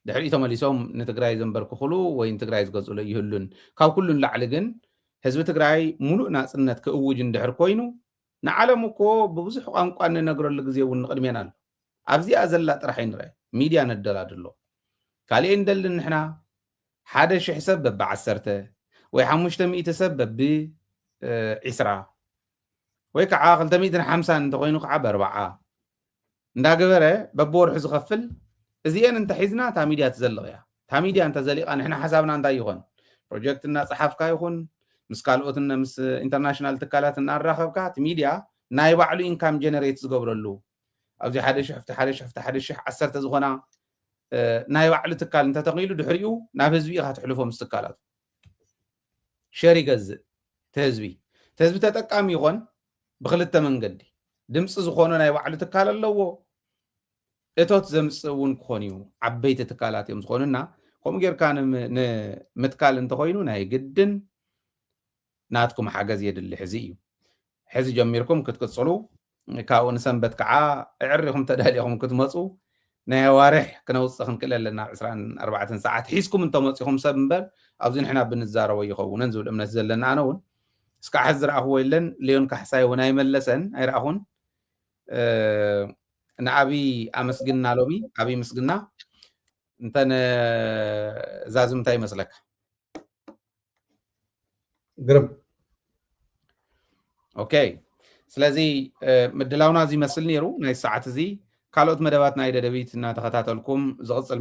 ድሕሪ ተመሊሶም ንትግራይ ዘንበርክኽሉ ወይ ንትግራይ ዝገዝእሉ ይህሉን ካብ ኩሉን ላዕሊ ግን ህዝቢ ትግራይ ሙሉእ ናፅነት ክእውጅ እንድሕር ኮይኑ ንዓለም እኮ ብብዙሕ ቋንቋ እንነግረሉ ግዜ እውን ንቅድሜና ኣሎ ኣብዚኣ ዘላ ጥራሕ ይንርአ ሚድያ ነደላድሎ ካልእ እንደሊ ንሕና 1000 ሰብ በብ10 ወይ 500 ሰብ በብ20 ወይ ከዓ 250 እንተኮይኑ ከዓ ብ40 እንዳገበረ በብወርሑ ዝኸፍል እዚአን እንተ ሒዝና እታ ሚድያ ትዘልቕ እያ እታ ሚድያ እንተዘሊቓ ንሕና ሓሳብና እንታይ ይኾን ፕሮጀክት እናፀሓፍካ ይኹን ምስ ካልኦትና ምስ ኢንተርናሽናል ትካላት እናራኸብካ እቲ ሚድያ ናይ ባዕሉ ኢንካም ጀነሬት ዝገብረሉ ኣብዚ 10 ዝኾና ናይ ባዕሉ ትካል እንተተኺሉ ድሕሪኡ ናብ ህዝቢ ኢኻ ትሕልፎም ትካላት ሸር ይገዝእ ተህዝቢ ተጠቃሚ ይኾን ብክልተ መንገዲ ድምፂ ዝኾነ ናይ ባዕሉ ትካል ኣለዎ እቶት ዘምፅእ እውን ክኾን እዩ ዓበይቲ ትካላት እዮም ዝኾኑና ከምኡ ጌርካ ንምትካል እንተኮይኑ ናይ ግድን ናትኩም ሓገዝ የድሊ ሕዚ እዩ ሕዚ ጀሚርኩም ክትቅፅሉ ካብኡ ንሰንበት ከዓ ዕሪኹም ተዳሊኹም ክትመፁ ናይ ኣዋርሕ ክነውፅእ ክንክእል ኣለና 24 ሰዓት ሒዝኩም እንተመፂኹም ሰብ እምበር ኣብዚ ንሕና ብንዛረቦ ይኸውነን ዝብል እምነት ዘለና ኣነ እውን እስካዕ ሕዚ ዝረኣኽዎ የለን ሌዮን ካሕሳይ እውን ኣይመለሰን ኣይረኣኹን ንዓብይ ኣመስግና ሎሚ ዓብይ ምስግና እንተን ዛዝም እንታይ ይመስለካ ግርም ኦኬ ስለዚ ምድላውና እዚ መስል ነይሩ ናይ ሰዓት እዚ ካልኦት መደባት ናይ ደደቢት እናተኸታተልኩም ዝቕፅል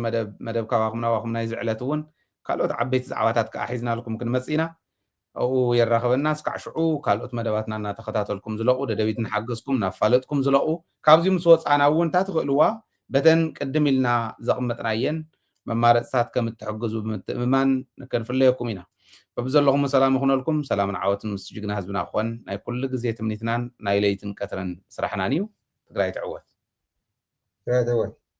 መደብ ካባኹም ናባኹም ናይ ዝዕለት እውን ካልኦት ዓበይቲ ዛዕባታት ከዓ ሒዝና ለኩም ክንመፅ ኢና او يراخبنا اسكع شعو كالوت مدباتنا نا تخاتلكم زلقو ددبيت نحجزكم نفالتكم زلقو كابزي مسوص انا وون تاتخلوا بدن قدم لنا زقمتناين ممارصات كم تحجزوا بمن كنفليكم هنا فبزلهم سلام يكون لكم سلام عاوتن مسجنا حزبنا اخوان ناي كل غزي تمنيتنان ناي ليتن قطرن سرحنا نيو تግራይ تعوت